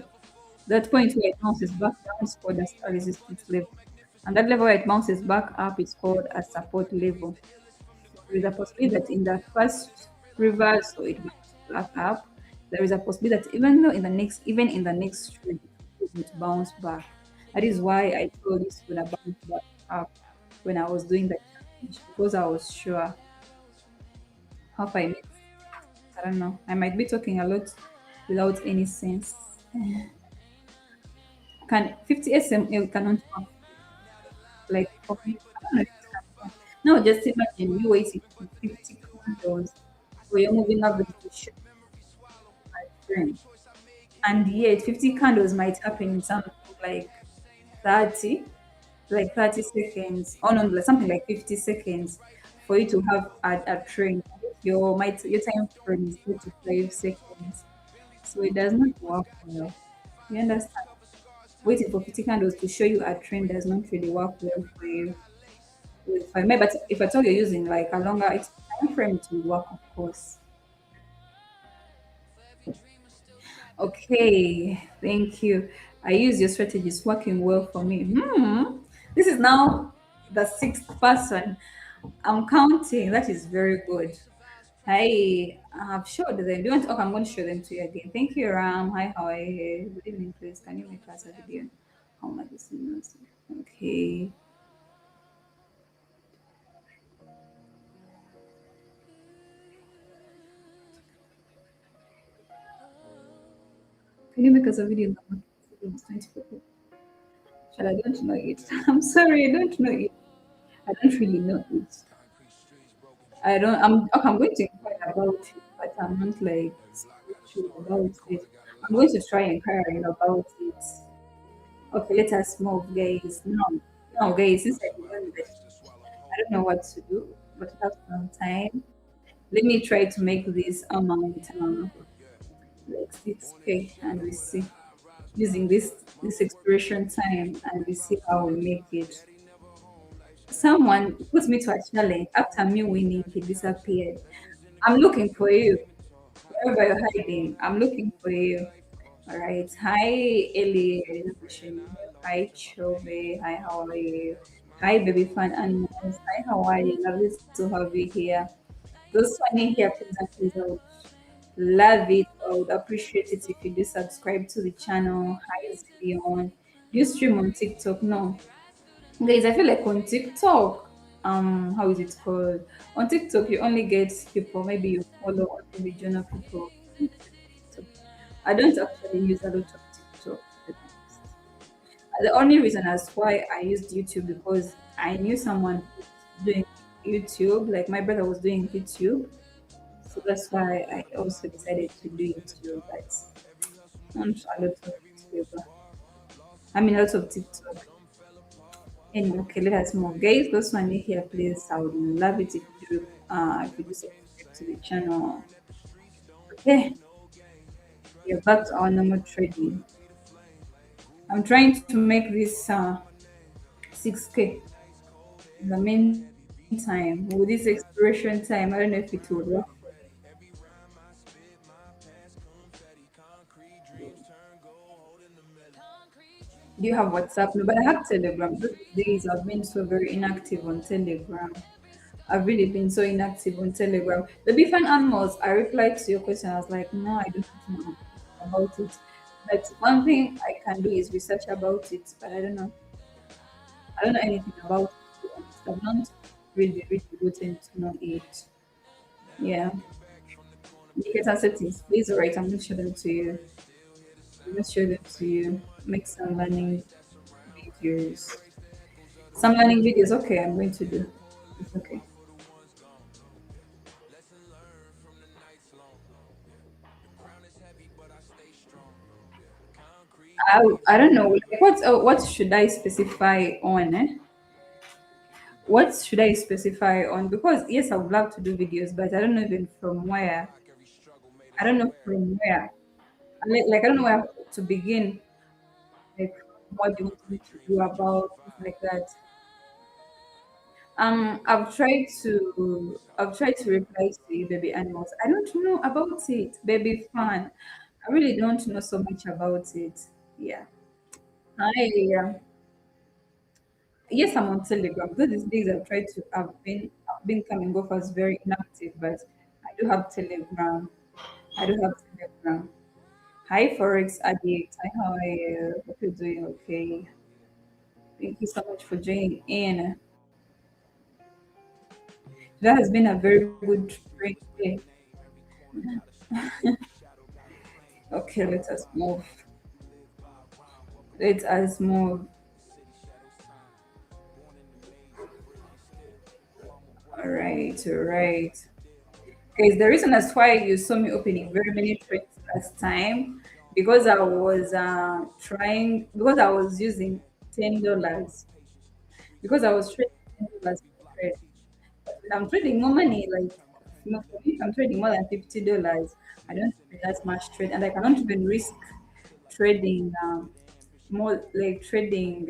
That point where it bounces back down is called as a resistance level. And that level where it bounces back up is called a support level. There is a possibility that in the first reversal it bounces back up. There is a possibility that even in the next trade it will bounce back. That is why I told you it's gonna bounce back up when I was doing the challenge because I was sure. Hope I make I don't know. I might be talking a lot without any sense. Can 50 SMA cannot work like for me? I don't know if it can work. No, just imagine you waiting for 50 candles for your moving average to show my friend. And yet 50 candles might happen in something like 30, like 30 seconds, or no, like something like 50 seconds for you to have a trend. Your time frame is 3 to 5 seconds. So it does not work well. You understand? Waiting for 50 candles to show you a trend does not really work well for you. With 5 minutes, but if at all you're using like a longer time frame to work, of course. Okay, thank you. I use your strategy. It's working well for me. This is now the sixth person. I'm counting. That is very good. I have showed them. Do you want? Okay, I'm going to show them to you again. Thank you, Ram. Hi, how are you? Good evening, please. Can you make us a video? How much is it? Okay. Can you make us a video number 20 people? Shall I don't know it? I'm sorry, I don't know it. I don't really know it. I don't. Okay, I'm going to inquire about it, but I'm not like so sure about it. I'm going to try inquiring about it. Okay, let us move, guys. No, no, guys. Since I began this, I don't know what to do, but we have some time. Let me try to make this amount, like 6K, and we see using this expiration time, and we see how we make it. Someone put me to a challenge. After me winning, he disappeared. I'm looking for you. Wherever you're hiding, I'm looking for you. All right. Hi, Ellie. I didn't mention you. Hi, Chobe. Hi, how are you? Hi, baby fan animals. Hi, how are you? Lovely to have you here. Those funny here, please and please, I would love it. I would appreciate it if you do subscribe to the channel. Hi, Zion. Do you stream on TikTok? No. Guys, I feel like on TikTok, how is it called? On TikTok, you only get people, maybe you follow or individual people. I don't actually use a lot of TikTok. To be honest. The only reason as why I used YouTube because I knew someone who was doing YouTube, like my brother was doing YouTube, so that's why I also decided to do YouTube. But not a lot of YouTube. I mean, a lot of TikTok. Anyway, okay, let us move. Guys, those one here, please. I would love it if you do subscribe to the channel. Okay, we're back to our normal trading. I'm trying to make this 6K. In the meantime, with this expiration time, I don't know if it will work. Do you have WhatsApp? No, but I have Telegram. These days I've been so very inactive on Telegram. I've really been so inactive on Telegram. The different animals, I replied to your question. I was like, no, I don't know about it. But one thing I can do is research about it, but I don't know. I don't know anything about it. To be honest. I've not really gotten to know it. Yeah. Indicator settings. Please, alright, I'm going to show them to you. I'm going to show them to you. Make some learning videos. Some learning videos. Okay, I'm going to do. It's okay. I don't know. Like, what should I specify on? What should I specify on? Because yes, I would love to do videos, but I don't know even from where. I don't know from where. Like I don't know where to begin. Like what do you want me to do about things like that? I've tried to reply to you, baby animals. I don't know about it, baby fan. I really don't know so much about it. Yeah. I Yes, I'm on Telegram. Because these days I've been coming off as very inactive, but I do have Telegram. I do have Telegram. Hi Forex Addict. Hi, how are you? Hope you're doing okay. Thank you so much for joining in. That has been a very good trade day. Okay, let us move. Let us move. All right, all right. Okay, the reason that's why you saw me opening very many trades last time because I was using $10 because I was trading $10 per trade. When I'm trading more money, like for me, if I'm trading more than $50, I don't have that much trade, and I cannot even risk trading more like trading.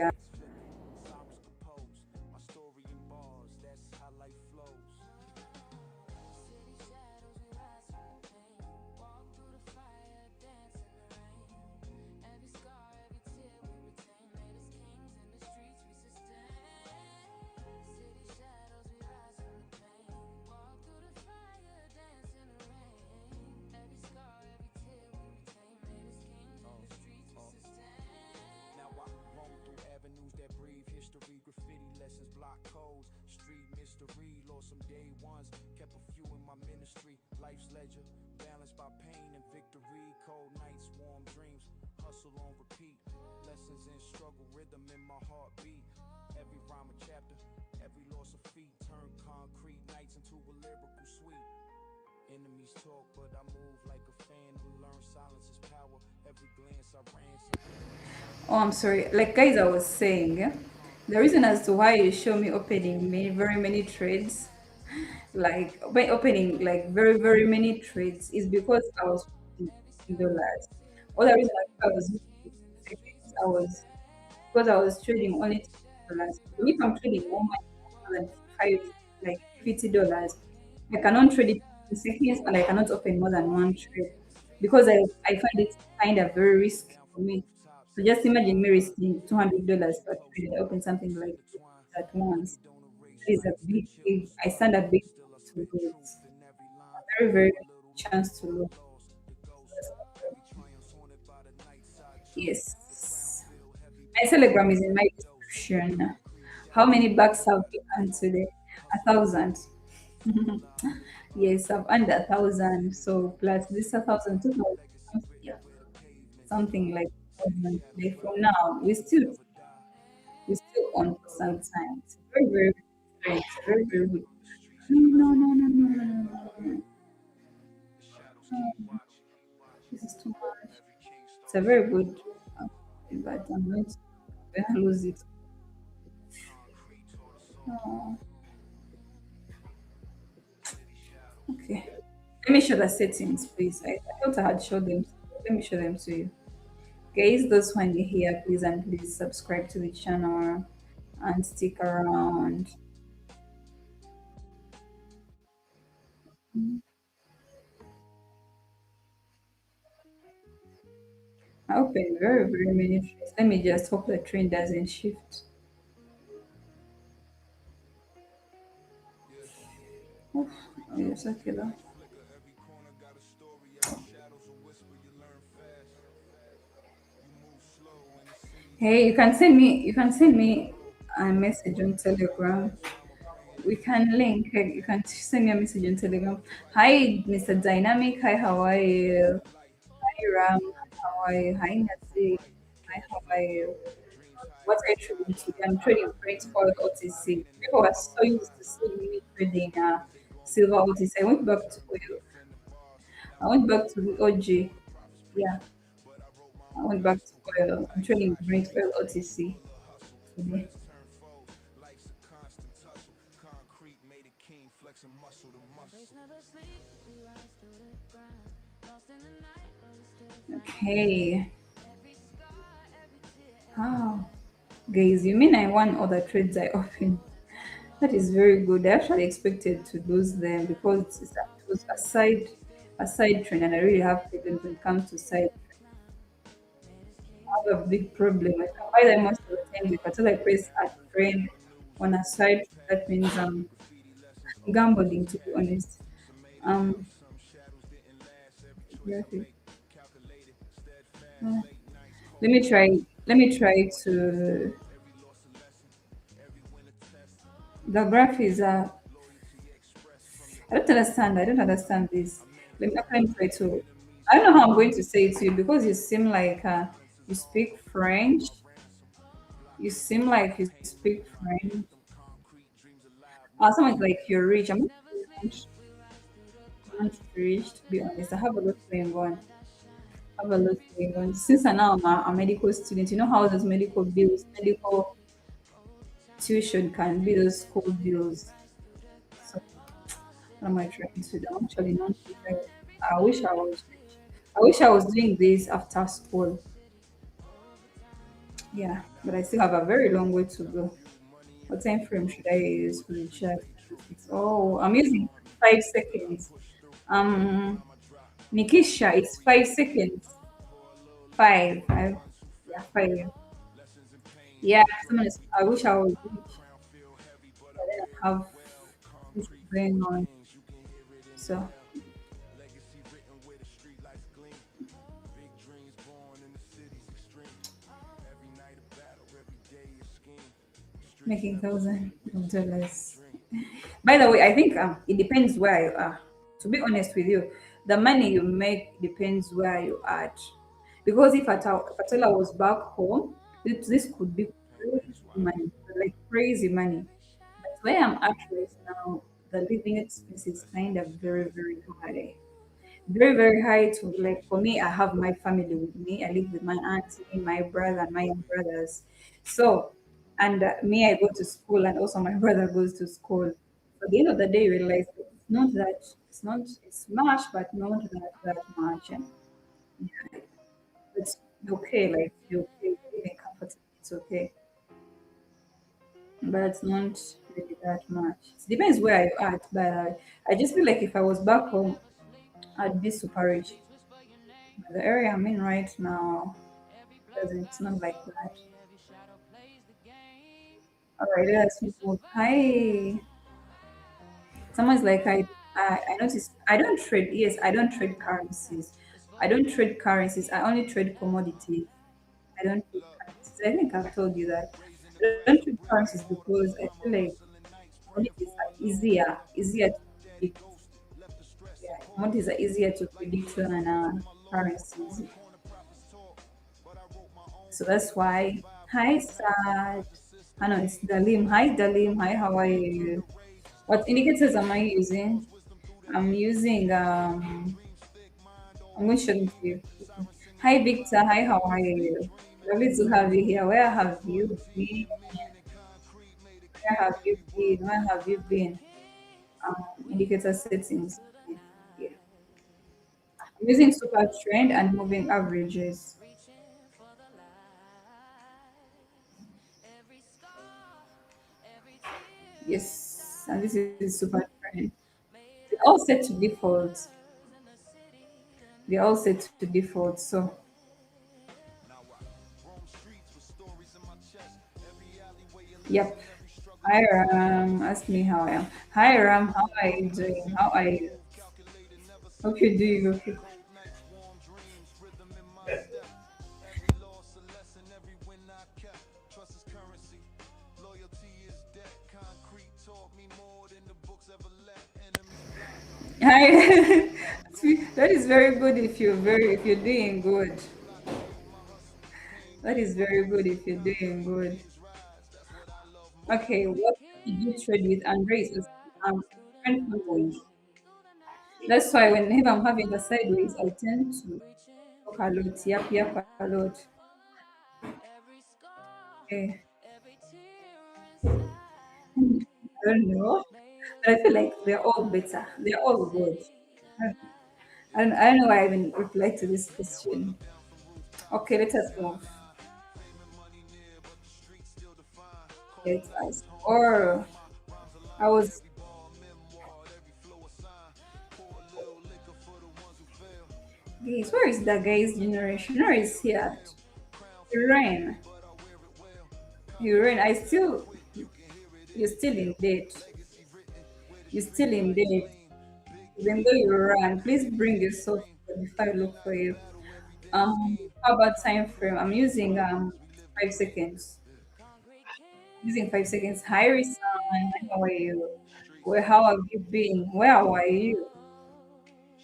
Now I roam through avenues that breathe history, graffiti lessons, block codes, street mystery. Lost some day ones, kept a few in my ministry. Life's ledger, balanced by pain and victory. Cold nights, warm dreams. hustle on repeat. Lessons in struggle, rhythm in my heartbeat. Every rhyme a chapter, every loss a feat. Turn concrete nights into a lyrical suite. Enemies talk, but I move like a fan who learns silence is power. Every glance I ran. Oh, I'm sorry. Like guys, I was saying, yeah, the reason as to why you show me opening many, very many trades, like by opening like very, very many trades, is because I was in dollars. Other reason I was using seconds, I was because I was trading only $10. So if I'm trading more than five, like $50, I cannot trade it in seconds and I cannot open more than one trade because I find it kind of very risky for me. So just imagine me risking $200 per trade. I open something like this at once. That is a big, I stand a big to lose. A very, very big chance to lose. Yes. My Telegram is in my description. How many bucks have you earned today? 1,000. Yes, I've earned 1,000. So plus this 1,000, 2,000, yeah, something like 1,000. Like from now, we still on for some time. It's very, very good. It's very, very good. No, no, no, no, no, no, no, no. No, this is too much. It's a very good, but I'm going to lose it. Oh, okay. Let me show the settings, please. I thought I had showed them. Let me show them to you. Guys, those when you're here, please and please subscribe to the channel and stick around. I open very, very many trades. Let me just hope the train doesn't shift. Oof, oh, yes, okay, though. Hey, you can send me a message on Telegram. We can link. You can send me a message on Telegram. Hi, Mr. Dynamic. Hi, how are you? Hi, Ram. How are you? Hi, Nancy. Hi, how are you? What I trading today? I'm trading Brent oil OTC. People are so used to seeing me trading silver OTC. I went back to the OG. Yeah, I went back to oil. I'm trading Brent oil OTC today. Okay. Oh, guys, you mean I won all the trades I opened? That is very good. I actually expected to lose them because it was a side trend, and I really have problems when it comes to side. I have a big problem. I can buy them most of the time because I press add friend on a side. That means I'm gambling, to be honest. Um, graphic. Uh, let me try. Let me try to. The graph is. I don't understand. I don't understand this. Let me try to. I don't know how I'm going to say it to you because you seem like you speak French. You seem like you speak French. Someone's like you're rich. I'm not rich, to be honest. I have a lot going on. I have a lot going on. Since I now am a medical student, you know how those medical bills, medical tuition can be those school bills. So what am I trying to do? I'm actually not rich. I wish I was rich. I wish I was doing this after school. Yeah, but I still have a very long way to go. What time frame should I use for the chat? Oh, I'm using 5 seconds. Um, Nikisha, it's 5 seconds. Five. Yeah, five. Yeah, I wish I was rich, but I don't have this going on. So making $1,000. By the way, I think it depends where you are. To be honest with you, the money you make depends where you are at. Because if at all I was back home, this could be crazy money, like crazy money. But where I'm at right now, the living expense is kind of very, very high. Very, very high to like for me, I have my family with me. I live with my auntie, my brother, and my young brothers. So, and me, I go to school, and also my brother goes to school. So at the end of the day, you realize it's not it's much, but not that much, and it's okay. Like you're okay, living comfortably, it's okay, but it's not really that much. It depends where you're at, but I just feel like if I was back home, I'd be super rich. But the area I'm in right now doesn't. It's not like that. All right, let's move. Hi. Someone's like, I noticed I don't trade. Yes, I don't trade currencies. I don't trade currencies. I only trade commodities. I don't trade currencies. I think I've told you that. I don't trade currencies because I feel like commodities are easier to predict. Yeah, commodities are easier to predict than currencies. So that's why. Hi, Sad. I know it's Dalim. Hi, Dalim. Hi, how are you? What indicators am I using? I'm using I'm going to show them to you. Hi Victor, hi, how are you? Lovely to have you here. Where have you been? Where have you been? Where have you been? Indicator settings. Yeah. I'm using super trend and moving averages. Yes, and this is super trend. They're all set to default. They're all set to default. So yep. Hi Ram, ask me how I am. Hi Ram, how are you doing? How are you? Hope you're doing okay. Hi. That is very good if you're doing good. That is very good if you're doing good. Okay, what did you trade with Andre is trend following. That's why whenever I'm having a sideways, I tend to talk a lot, yap a lot. Okay. I don't know. But I feel like they're all better. They're all good. I don't know why I even replied to this question. Okay, let us move. Let us. Or I was guys, where is the guys generation? Where is he at? Rain. You rain. You're still in debt. You're still in debt. Even though you run, please bring yourself before I look for you. How about time frame? I'm using 5 seconds. Using 5 seconds. Hi Risan, how are you? Where how have you been? Where are you?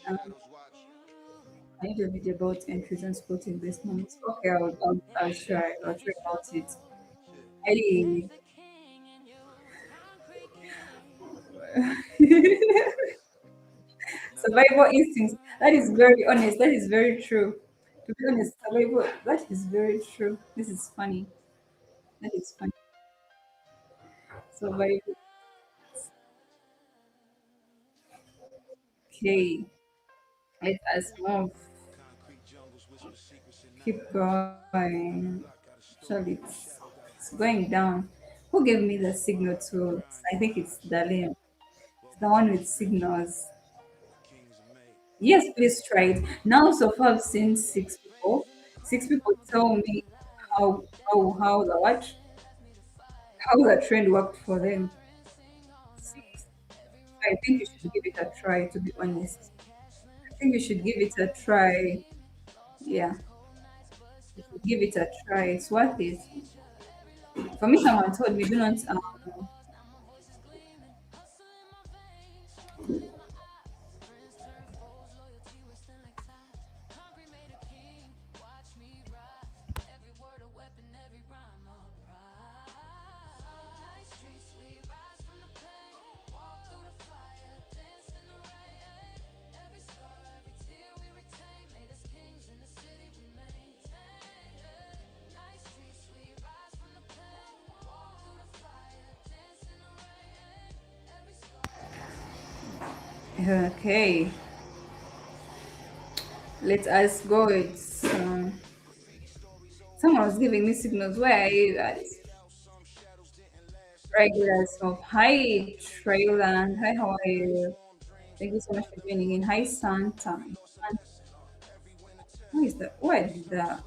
Um, I need a video about entries and spot investments. Okay, I'll try. I'll try about it. Hey. Survival instincts. That is very honest. That is very true. To be honest, survival. That is very true. This is funny. That is funny. Survival. Okay. Let us move. Keep going. Actually, it's going down. Who gave me the signal tools? I think it's Dalim. It's the one with signals. Yes, please try it. Now, so far, I've seen 6 people. 6 people tell me how the what how the trend worked for them. Six. I think you should give it a try. To be honest, I think you should give it a try. Yeah, you should give it a try. It's worth it. For me, someone told me do not. Okay, let us go. Someone was giving me signals. Where are you guys? Regulars of Hi Trailand. Hi, how are you? Thank you so much for joining in. Hi Santa. Who is that? Where did the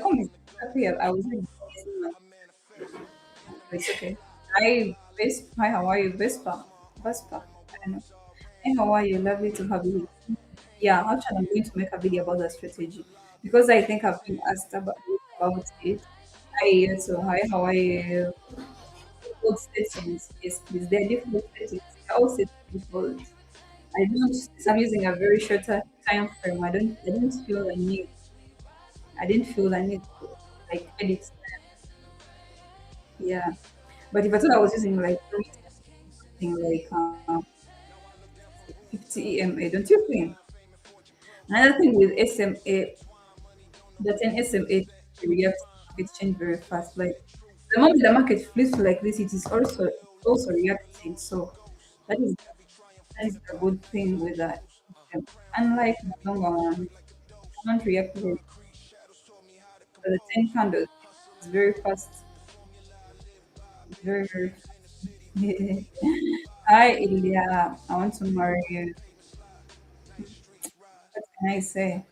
comments appear? I was like, it's okay. Hi Vespa. Hi, how are you? Vespa. I don't know. Hey, how are you? Lovely to have you. Yeah, actually, I'm going to make a video about that strategy because I think I've been asked about it. Hi, so hi, how are you? Default settings, yes, please. They're default settings. They're all set to default. I don't. Since I'm using a very shorter time frame, I don't feel I need. I didn't feel I need to like edit. Yeah, but if I thought I was using like something like 50 EMA, don't you think? Another thing with SMA, the 10 SMA react it change very fast. Like the moment the market flips like this, it is also reacting. So that is that is the good thing with that. Unlike the longer one, cannot react very the 10 candles. It's very fast. It's very very fast. Hi Ilya, I want to marry you. What can I say?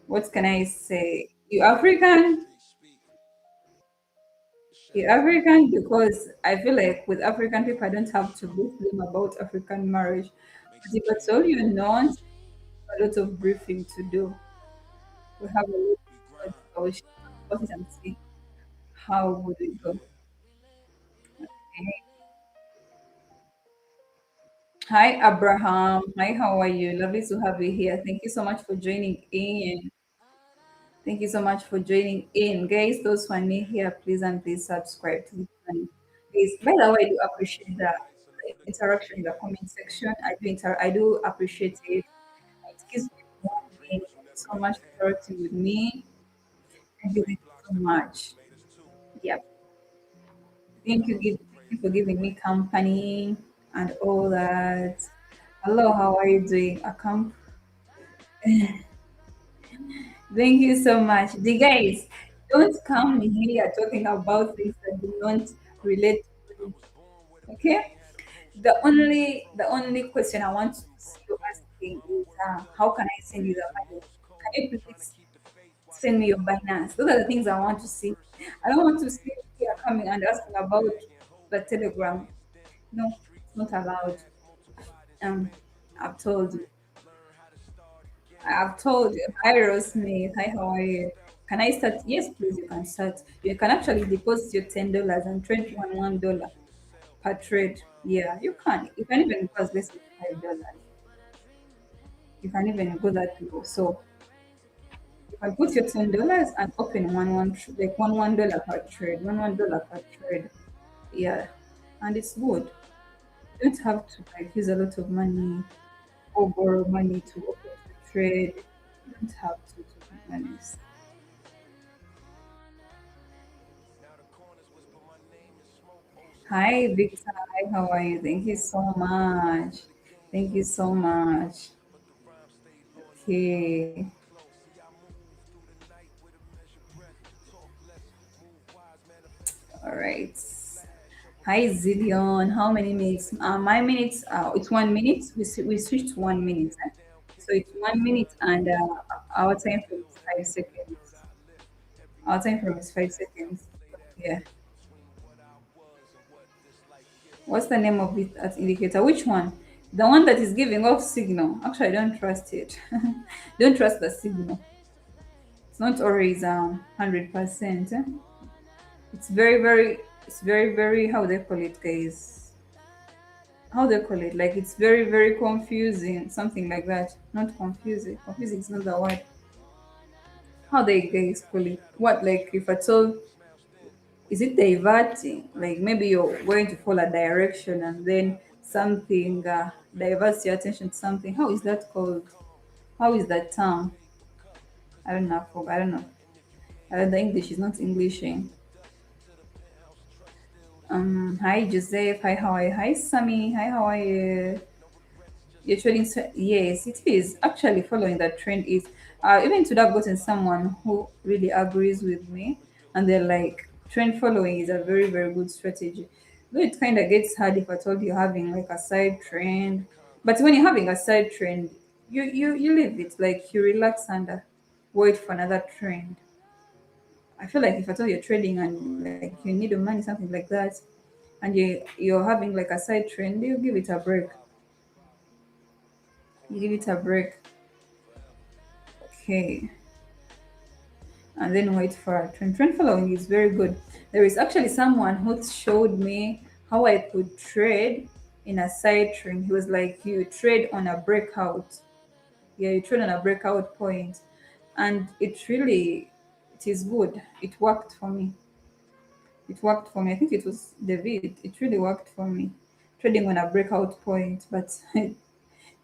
What can I say? You African? You African because I feel like with African people I don't have to brief them about African marriage. But if I tell you not, a lot of briefing to do. We have a lot of thoughts about it and see how would we go. Okay. Hi Abraham. Hi, how are you? Lovely to have you here. Thank you so much for joining in. Thank you so much for joining in. Guys, those who are new here, please and please subscribe to the channel. Guys, by the way, I do appreciate the interaction in the comment section. I do appreciate it. It gives me more meaning. Thank you so much for interacting with me. Thank you so much. Yeah. Thank you for giving me company and all that. Hello, how are you doing? Thank you so much. The guys, don't come here talking about things that do not relate to me. Okay? The only question I want to see you asking is how can I send you the money? Can you please send me your Binance? Those are the things I want to see. I don't want to see you here coming and asking about the Telegram. No, it's not allowed. Um, I've told you. I've told you. Hi, Rosemary. Hi, how are you? Can I start? Yes, please. You can start. You can actually deposit your $10 and trade $1 per trade. Yeah, you can. You can even go as less as $5. You can even go that low. So you can put your $10 and open like $1 per trade, $1 per trade. Yeah, and it's good. You don't have to like use a lot of money or borrow money to open the trade. You don't have to be honest. Hi, Victor. Hi, how are you? Thank you so much. Thank you so much. Okay. All right. Hi, Zidion. How many minutes? My minutes, it's 1 minute. We switched to 1 minute. So it's 1 minute and our time frame is 5 seconds. Our time frame is 5 seconds. Yeah. What's the name of it as indicator? Which one? The one that is giving off signal. Actually, I don't trust it. Don't trust the signal. It's not always 100%. It's very, how they call it, guys? How they call it? Like it's very confusing, something like that. Not confusing. Confusing is not the word. How they guys call it? What like if at all is it diverting? Like maybe you're going to follow a direction and then something diverts your attention to something. How is that called? How is that term? I don't know. I don't know. The English is not Englishing. Hi Joseph. Hi, how are you? Hi Sammy. Hi, how are you? You're trading. Yes, it is actually following that trend. Is even to have gotten someone who really agrees with me, and they're like, trend following is a very very good strategy. Though it kind of gets hard if I told you having like a side trend, but when you're having a side trend, you leave it like you relax and wait for another trend. I feel like if at all you're trading and like you need the money, something like that, and you're having like a side trend, you give it a break. You give it a break. Okay. And then wait for a trend. Trend following is very good. There is actually someone who showed me how I could trade in a side trend. He was like, you trade on a breakout. Yeah, you trade on a breakout point. And it is good. It worked for me. It worked for me. I think it was David. It really worked for me. Trading on a breakout point. But it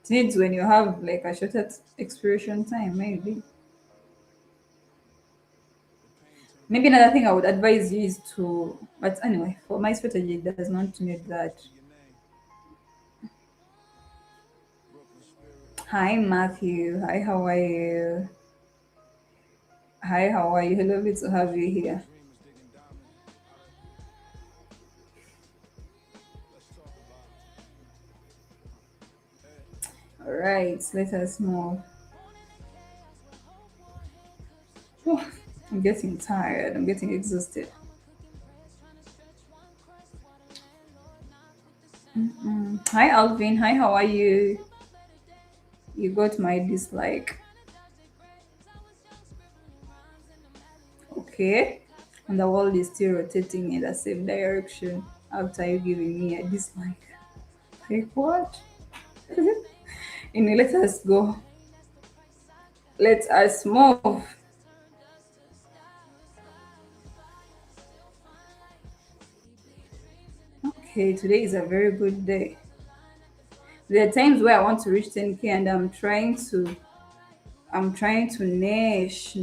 needs when you have like a shorter expiration time, maybe. Maybe another thing I would advise you is to, but anyway, for my strategy, it does not need that. Hi, Matthew. Hi, how are you? Hi, how are you? Lovely to have you here. All right, let us move. Whew, I'm getting tired. I'm getting exhausted. Hi, Alvin. Hi, how are you? You got my dislike. Okay. And the world is still rotating in the same direction after you giving me a dislike. Like, what? Let us go. Let us move. Okay, today is a very good day. There are times where I want to reach 10K and I'm trying to nash.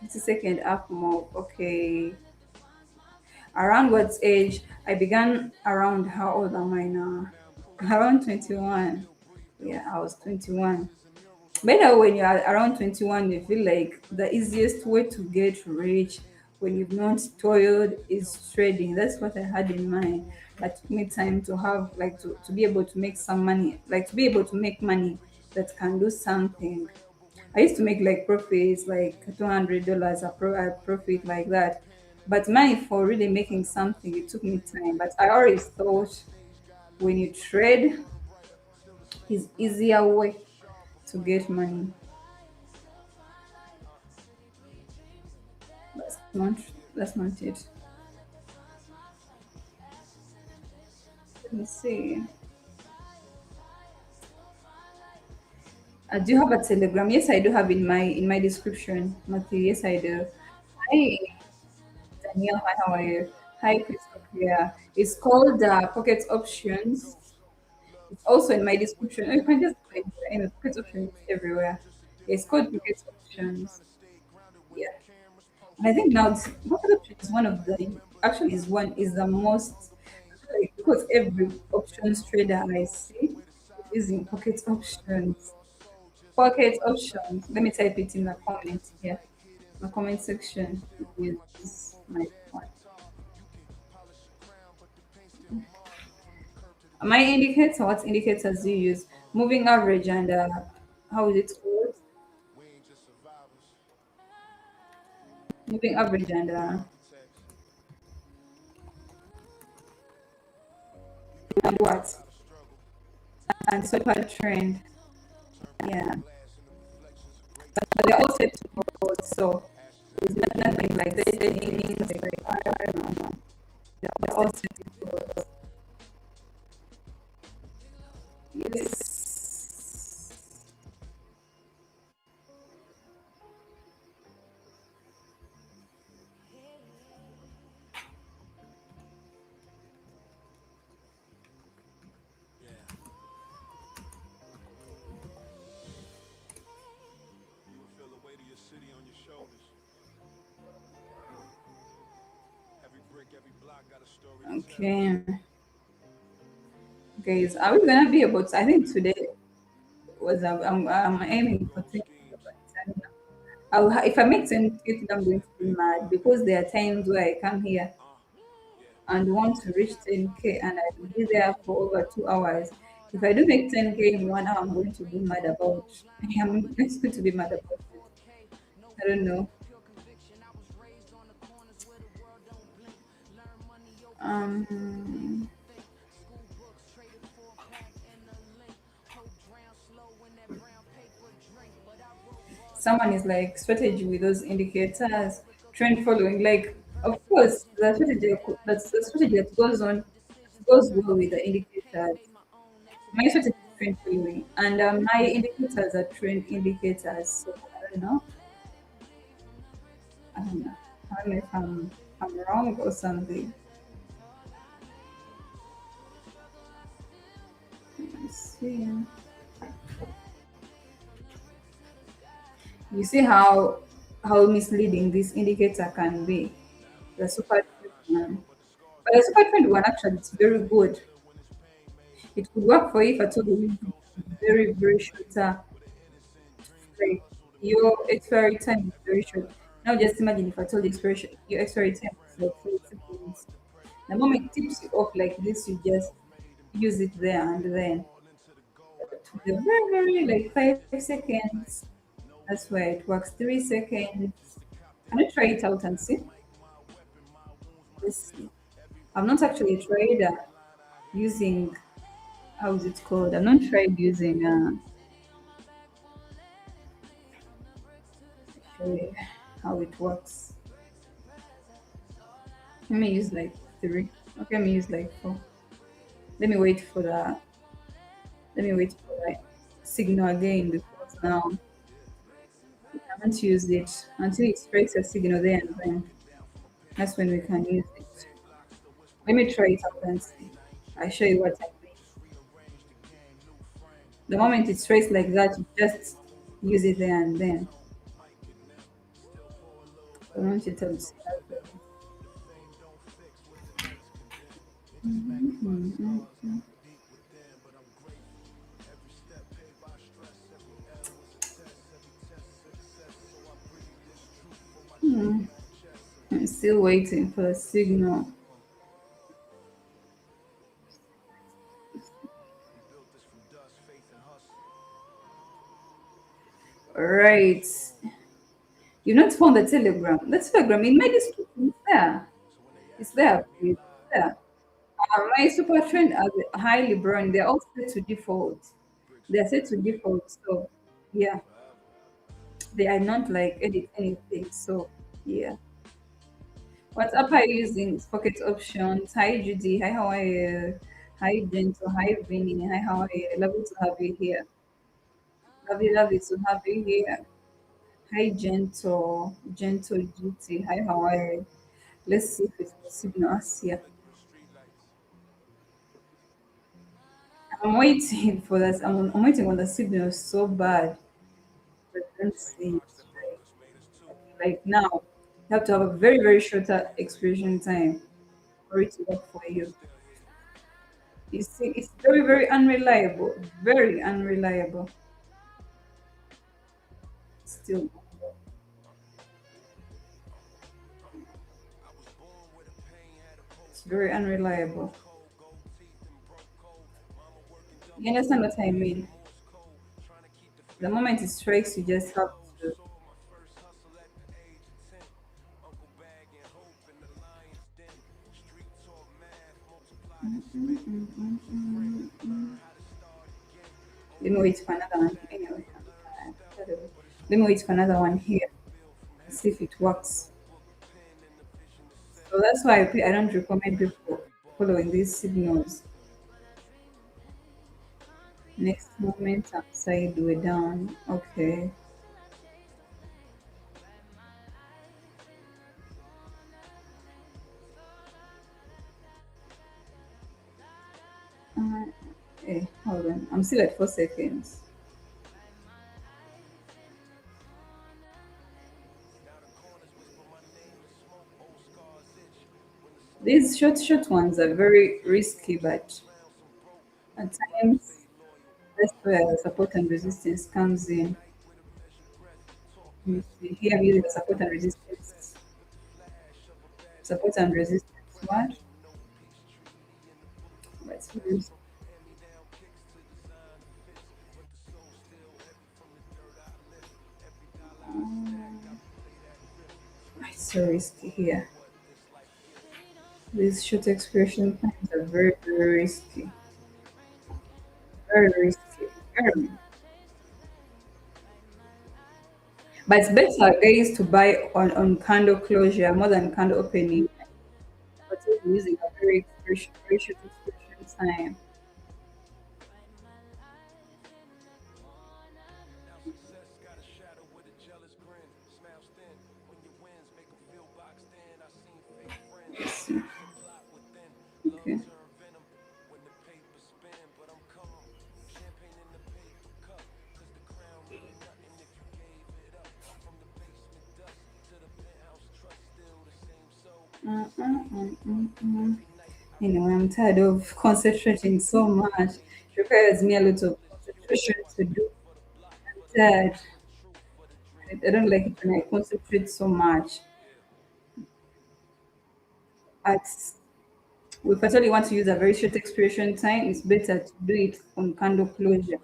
50-second up move. Okay. Around what age? I began around, how old am I now? Around 21. Yeah, I was 21. Better when you're around 21, you feel like the easiest way to get rich when you've not toiled is trading. That's what I had in mind. That took me time to have, like, to be able to make some money, like, to be able to make money that can do something. I used to make like profits, like $200 a profit, like that. But money for really making something, it took me time. But I always thought when you trade, is easier way to get money. That's not that's not it. Let me see. Do you have a Telegram? Yes, I do have in my description, Matthew. Yes, I do. Hi, Danielle. Hi, how are you? Hi, Christopher. Yeah, it's called Pocket Options. It's also in my description. Oh, you can just find it in Pocket Options everywhere. It's called Pocket Options. Yeah, and I think now Pocket Options is one of the actually is the most, like, because every options trader I see is using Pocket Options. Pocket options. Let me type it in the comments here. The comment section. Use my phone. My indicator. What indicators do you use? Moving average and how is it called? Moving average and what? And super trend. Yeah, but they're all set to go. So it's nothing like this. I don't know. They're all set to go. Yes. Okay, guys, are we gonna be able to? I think today was I'm aiming for 10 gigabytes. I don't know. If I make 10 gigabytes, I'm going to be mad because there are times where I come here and want to reach 10K and I'll be there for over 2 hours. If I do make 10K in 1 hour, I'm going to be mad about. I'm just going to be mad about it. I don't know. Um, Someone is like strategy with those indicators, trend following. Like, of course, that's the strategy that goes well with the indicators. My strategy is trend following, and my indicators are trend indicators. So I don't know. I don't know. I don't know if I'm wrong or something. Let's see. You see how misleading this indicator can be. The super trend one, but the super trend one actually it's very good. It could work for you if I told you very very short. Like your expiry time is very short. Now just imagine if I told you your expiry time is like 30 seconds. The moment it tips you off like this, you just use it there and then. The very very like 5 seconds. That's where it works. 3 seconds. Can I try it out and see? Let's see. I've not actually tried using how is it called? I've not tried using actually how it works. Let me use like three. Okay, let me use like four. Let me wait for the let me wait for the signal again because now I haven't used it until it strikes a signal there and then that's when we can use it. Let me try it out and see. I'll show you what I mean. The moment it strikes like that, you just use it there and then. I want you to see that. I'm still waiting for the signal. Right. You've not found the Telegram. The Telegram in my district is there. It's there. Please. It's there. My super trend are highly burned. They're all set to default. They're set to default. So yeah, they are not like edit anything. So yeah. What app are you using? Pocket options. Hi Judy. Hi, how are you? Hi Gentle. Hi Vinny. Hi, how are you? Lovely to have you here. Lovely to have you here. Hi Gentle. Gentle GT. Hi, how are you? Let's see if it's signal us here. I'm waiting for this. I'm waiting on the signal so bad. But let's see. Like now, you have to have a very, very short expiration time for it to work for you. You see, it's very, very unreliable. Very unreliable. Still, it's very unreliable. You understand what I mean? The moment it strikes, you just have to. Let me wait for another one. Anyway, let me wait for another one here. See if it works. So that's why I don't recommend people following these signals. Next moment, upside way down. Okay. Uh, hold on. I'm still at 4 seconds. These short ones are very risky, but at times that's where support and resistance comes in. Let me see. Here I'm using support and resistance. Support and resistance. What? Let's use. It's so risky here. These short expression times are very, very risky. Very risky. Very. But it's better, guys, to buy on candle closure more than candle opening. But if you're using a very short expression time. Let's see. Okay. Mm. Anyway, I'm tired of concentrating so much. It requires me a lot of concentration to do. I'm tired. I don't like it when I concentrate so much. At if I tell you want to use a very short expiration time, it's better to do it on candle closure.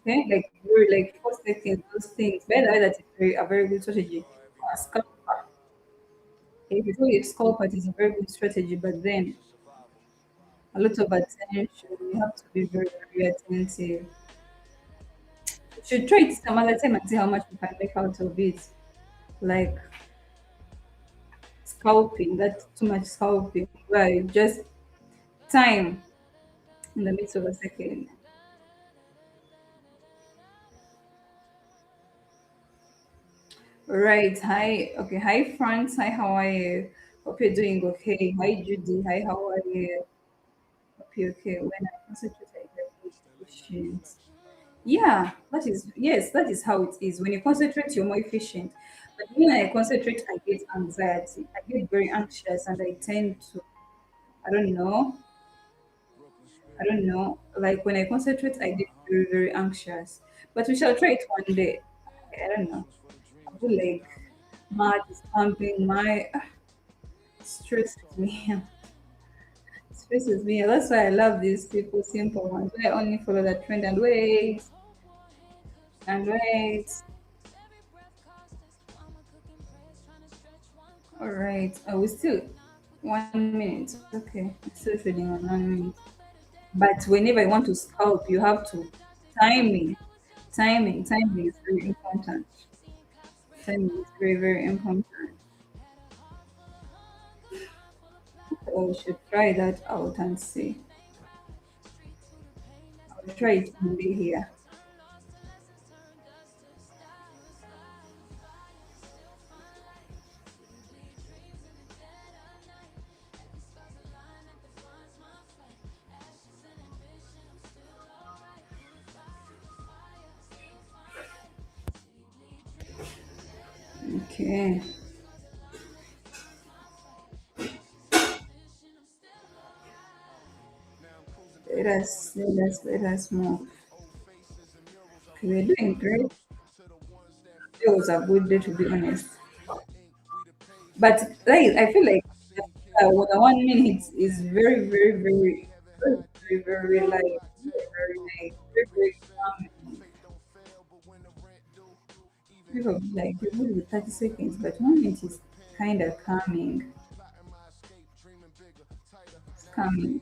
Okay, like very like 4 seconds, those things. By the way, that is a very good strategy. For a scalper, if you told you scalper, it is a very good strategy, but then a lot of attention. You have to be very, very attentive. You should try it some other time and see how much you can make out of it. Like scalping, that's too much scalping. Where you just time in the midst of a second. Right. Hi. Okay. Hi, France. Hi. How are you? Hope you're doing okay. Hi, Judy. Hi. How are you? Hope you're okay. When I concentrate, I get efficient. Yeah, that is yes. That is how it is. When you concentrate, you're more efficient. But when I concentrate, I get anxiety. I get very anxious, and I tend to. I don't know. I don't know. Like when I concentrate, I get very, very anxious. But we shall try it one day. I don't know. I feel like my heart is pumping. My stresses me. Stresses me. That's why I love these people, simple ones. Where I only follow the trend and wait and wait. All right. Oh, we still 1 minute. Okay, it's still feeding on 1 minute. But whenever I want to scalp, you have to timing. Timing is very important. Timing is very, very important. So we should try that out and see. I'll try it one day here. Okay. Let us move. Okay, we're doing great. It was a good day to be honest. But like I feel like the 1 minute is very, very, very, very, very like very nice, very, very calming. People be like they good with 30 seconds, but 1 minute is kind of calming. It's calming.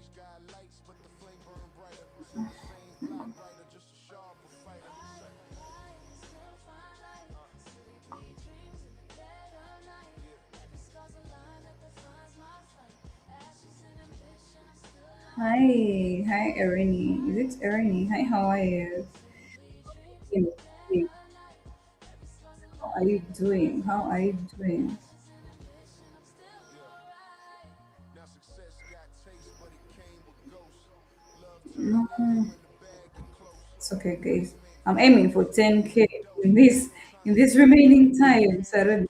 Hi, Erini. Is it Erini? Hi, how are you? Hey, how are you doing? How are you doing? No, it's okay, guys. I'm aiming for 10K in this remaining time. So I don't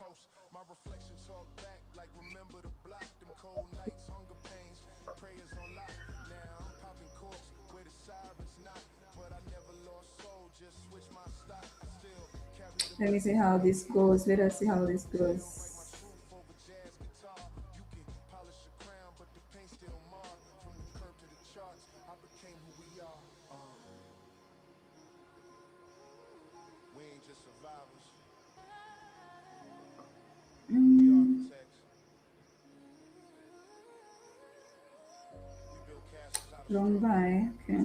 Let me see how this goes. Let us see how this goes. Mm, long by. Okay.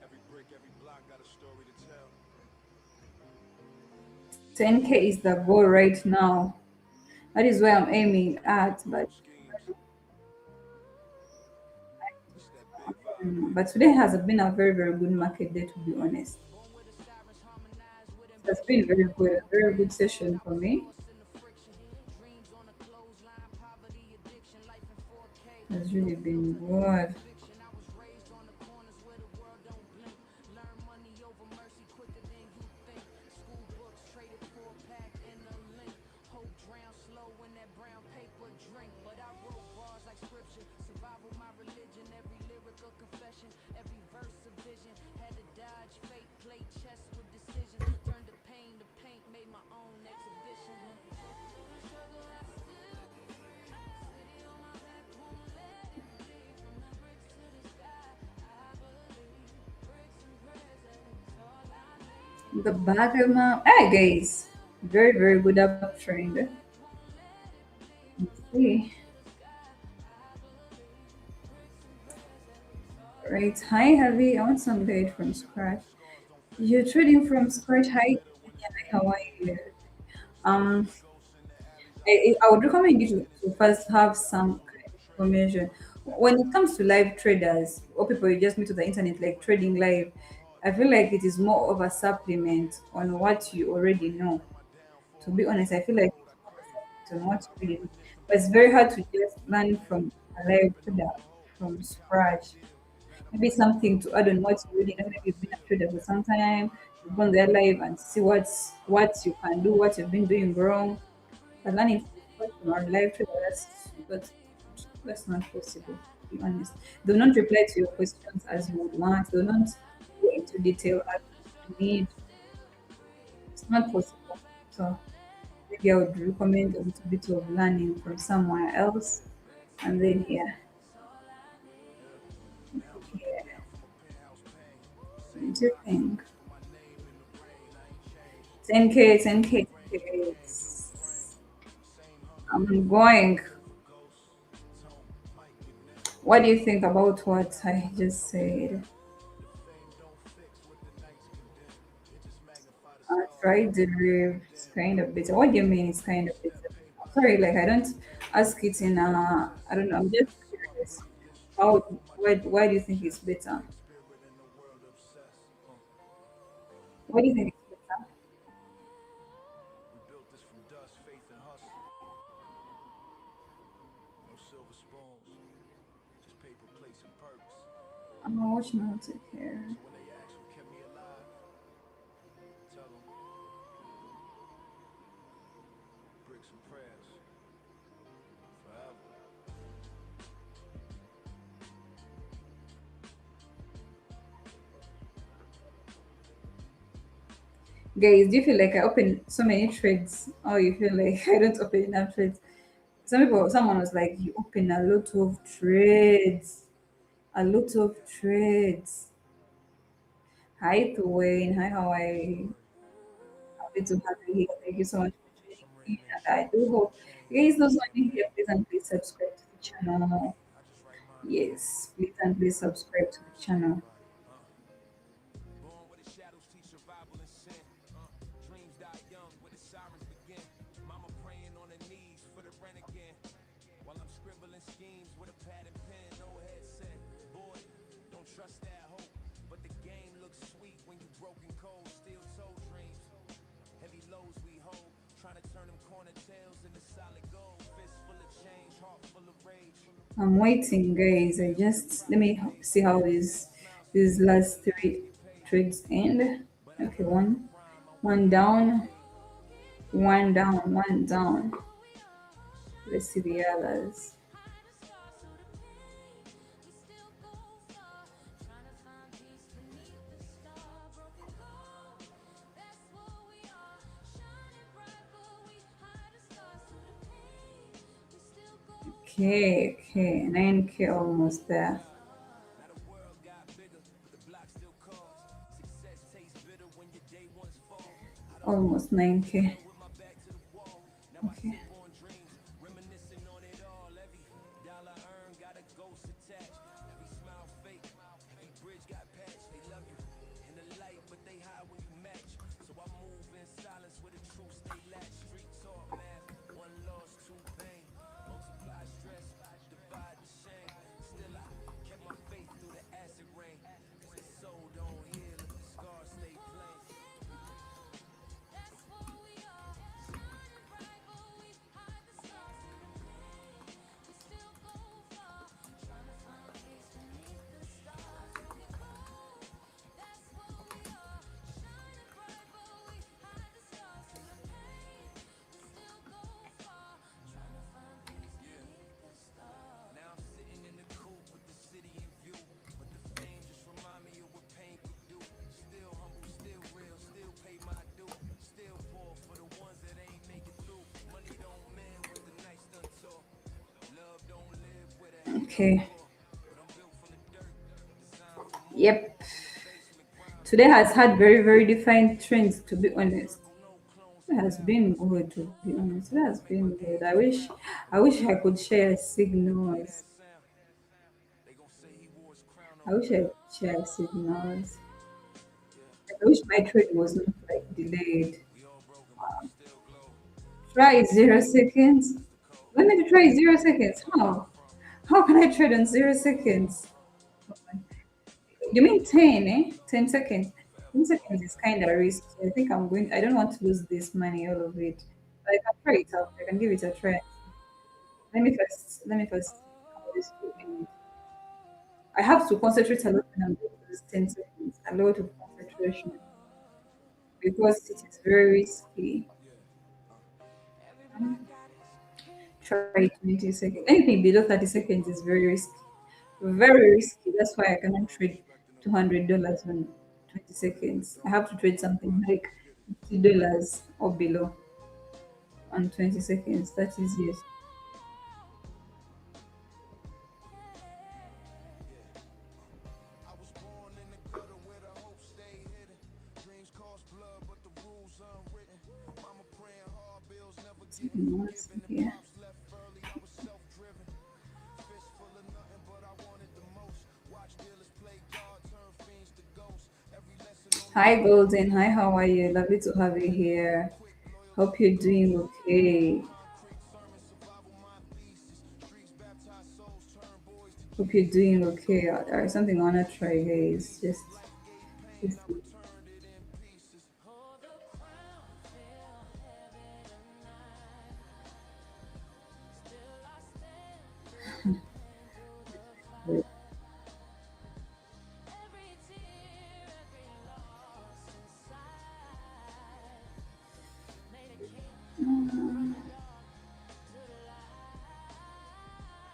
Every brick, every 10K block is got a the story goal to right tell. now. That is where I'm aiming at. No schemes, just that big vibe. But today has been a very, very good market day, to be honest. Born with the sirens harmonize with It has ambition. been Born a very good prepared, born session out for the me. force and the friction. Dreams on a clothesline, poverty, addiction, life in 4K. It has No really been filter, no good. conviction. I was raised on the corners where the world don't blink. Learn money over mercy quicker than you think. School books traded for a pack and a link. Hope drown slow in that brown paper drink. But I wrote bars like scripture. Survival my religion. Every lyric a confession. Every verse a vision. Had to dodge fate. Play chess with decisions. Turned the pain to paint. Made my own exhibition. The back of my hey guys, very very good uptrend. Let's see. Right, hi Heavy. I want some guide from scratch. You're trading from scratch. Hi, yeah, how are you? Um, I would recommend you to first have some kind of information. When it comes to live traders or people you just meet to the internet, like trading live, I feel like it is more of a supplement on what you already know. To be honest, I feel like it's more of a supplement on what you already know. But it's very hard to just learn from a live trader from scratch. Maybe something to add on what you already know. Maybe you've been a trader for some time, you've gone there live and see what you can do, what you've been doing wrong. But learning from scratch from our live trader, that's not possible, to be honest. They'll not reply to your questions as you would want. They'll not go into detail as you need. It's not possible. So maybe I would recommend a little bit of learning from somewhere else. And then yeah, yeah. What do you think? 10K, 10K, 10K. I'm going. What do you think about what I just said? Try the rib. It's kind of bitter. What do you mean it's kind of bitter? Sorry, like I don't ask it in I don't know. I'm just curious. How why do you think it's bitter? Why do you think it's bitter? We built this from dust, faith and hustle. No silver spoons, just paper plates and perks. I'm not watching how to care. So when they ask what kept me alive, tell them bricks and prayers forever. Guys, do you feel like I open so many trades? Or you feel like I don't open enough trades? Someone was like, you open a lot of trades. A lot of trades. Hi, Dwayne. Hi, how are you? Happy to have you here. Thank you so much for joining From me. random And I do hope, guys, those one new here, please and please subscribe to the channel. I just write mine. Yes, please and please subscribe to the channel. Everybody, huh? schemes with a pad and pen, no headset. Boy, don't trust that hope. But the game looks sweet when you broken cold, steel toe dreams. Heavy lows we hold, trying to turn them corner tails into solid gold. Fist full of change, heart full of rage. I'm waiting, guys. I just let me see how these last three trades end. Okay, one down, one down, one down. Let's see the others. Okay, okay, 9K almost there. Now the world got bigger, but the block still calls. Success tastes bitter when your day ones fall. I don't Almost 9K. feel with my back to the wall. Now I Okay. sleep on dreams, reminiscing on it all. Every dollar earned got a ghost attached. Every smile fake, every bridge got patched. They love you in the light, but they hide when you match. So I move in silence where the truth stay latched. Street talk math, one loss, two pain. Multiply stress, divide the shame. Still I kept my faith through the acid rain. Cause the soul don't heal if the scars stay plain. Now I'm sitting in the coop with the city in view. But the fame just remind me of what pain could do. Still humble, still real, still pay my due. Still fall for the ones that ain't make it through. Money don't mend what the nights done taught. Love don't live where the hate on the Okay. floor. But I'm built from the dirt, designed for more. Yep. In the basement, grind Today has had very, very defined trends, to be honest. circle, no clones It has been good, to be honest. It has been good. I wish I could share play signals. that sound. They gon' say he wore his crown I on wish I ground. could share signals. Yeah, I wish my trade was not like delayed. we all broken, but we still glow. Try 0 seconds. That's the code. Let me try 0 seconds. How? How can I trade on 0 seconds? You mean 10, eh? 10 seconds. 10 seconds is kind of risky. I don't want to lose this money, all of it. But I can try it out. I can give it a try. Let me first see how this will end. I have to concentrate a lot when I'm doing those 10 seconds. A lot of concentration because it is very risky. Try 20 seconds. Anything below 30 seconds is very risky. Very risky. That's why I cannot trade $200 on 20 seconds. I have to trade something like $50 or below on 20 seconds. That is yes. I was born in the gutter where the hope stay hidden. Dreams cost blood, but the rules unwritten. Mama praying hard, bills never getting Something else forgiven. And here. pops left early, I was self-driven. Fist full of nothing, but I wanted the most. Watch dealers play God, turn fiends to ghosts. Every lesson on the Hi, way was a Golden. Hi, lesson how in are you? faith. Lovely to have you Faith here. quick, loyalty Hope you're close. doing okay. Concrete sermon, survival my thesis. Streets baptize souls, turn boys to Hope you're Jesus. doing Some okay. were Or born something I into wanna this, try, some were guys. bleed. Life gave pain, Just I returned it in pieces.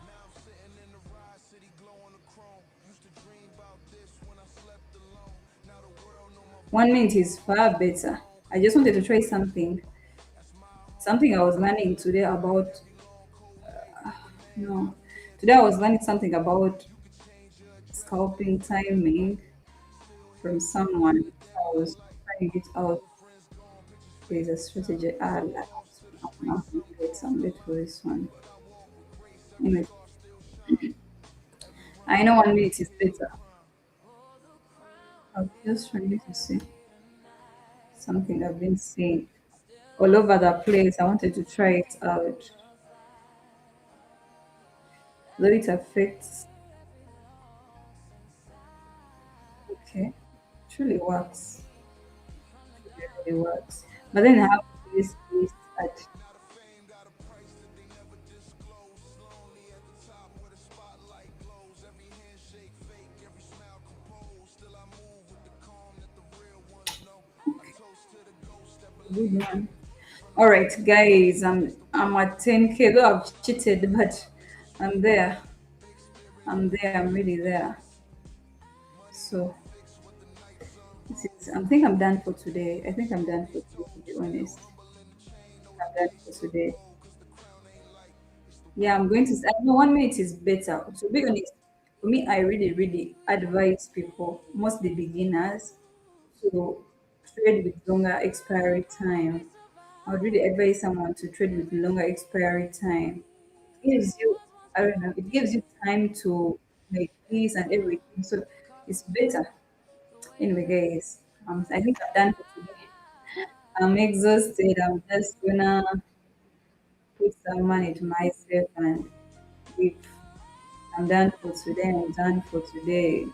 Now I'm sitting in the ride, city glowing the chrome. Used to dream about this when I slept alone. Now the world know my one voice, minute they is know my far soul better. grown. I Cause just when wanted I to try pray, something. that's my heart Something I was beating. learning today about. Every long cold night with the man I No, fear today I was turns to learning light. something about You could change your address, but scalping never forget the timing fight. Still from here, fighting in someone. the So dim I of was light. trying it out. Old friends gone, pictures There's a faded. strategy. Childhood Ah, true like, lost to the I'm streets. going Some to get crossed some the bit for line, this one. but I walk with grace. Every Anyway, scar still shine. Every I rhyme know still 1 minute is reveal a better. crime. I'm just trying to see something I've been seeing all over the place. I wanted to try it out. Though it affects, okay, truly works. Truly really works. But then I have this at good one. All right, guys, I'm at 10K. Though I've cheated, but I'm there. I'm there. I'm really there. So I think I'm done for today. I think I'm done for today. To be honest, I'm done for today. Yeah, I'm going to. I know 1 minute is better. To be honest, for me, I really, really advise people, mostly beginners, to trade with longer expiry time. I would really advise someone to trade with longer expiry time. It gives you, I don't know, it gives you time to make peace and everything. So it's better. Anyway, guys, I think I'm done for today. I'm exhausted. I'm just gonna put some money to myself and leave. I'm done for today. I'm done for today.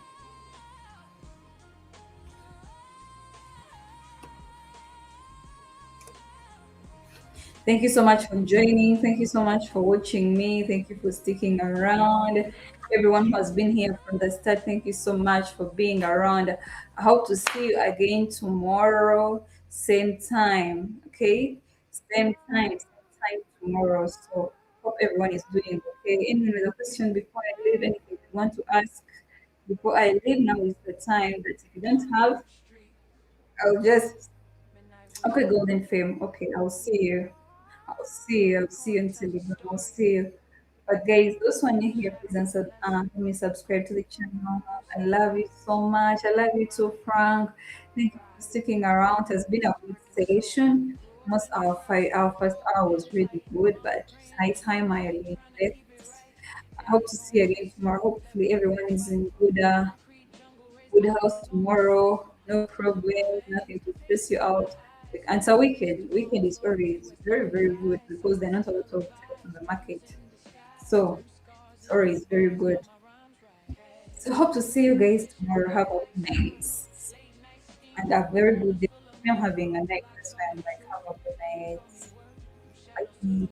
Thank you so much for joining. Thank you so much for watching me. Thank you for sticking around. Everyone who has been here from the start, thank you so much for being around. I hope to see you again tomorrow, same time. Okay, same time tomorrow. So hope everyone is doing okay. Any other question before I leave? Anything you want to ask before I leave? Now is the time. But if you don't have, I'll just okay. Golden fame. Okay, I'll see you. I'll see you. I'll see you on Telegram. I'll see you. But guys, those one you here, please let me subscribe to the channel. I love you so much. I love you too, Frank. Thank you for sticking around. It has been a good session. Most our first hour was really good, but it's high time I left. I hope to see you again tomorrow. Hopefully everyone is in good house tomorrow. No problem, nothing to stress you out. Like, and so weekend is always very, very good because there are not a lot of things on the market. So it's always very good. So hope to see you guys tomorrow. Have a good night and a very good day. I'm having a night, that's why I'm like, have a good night. Bye.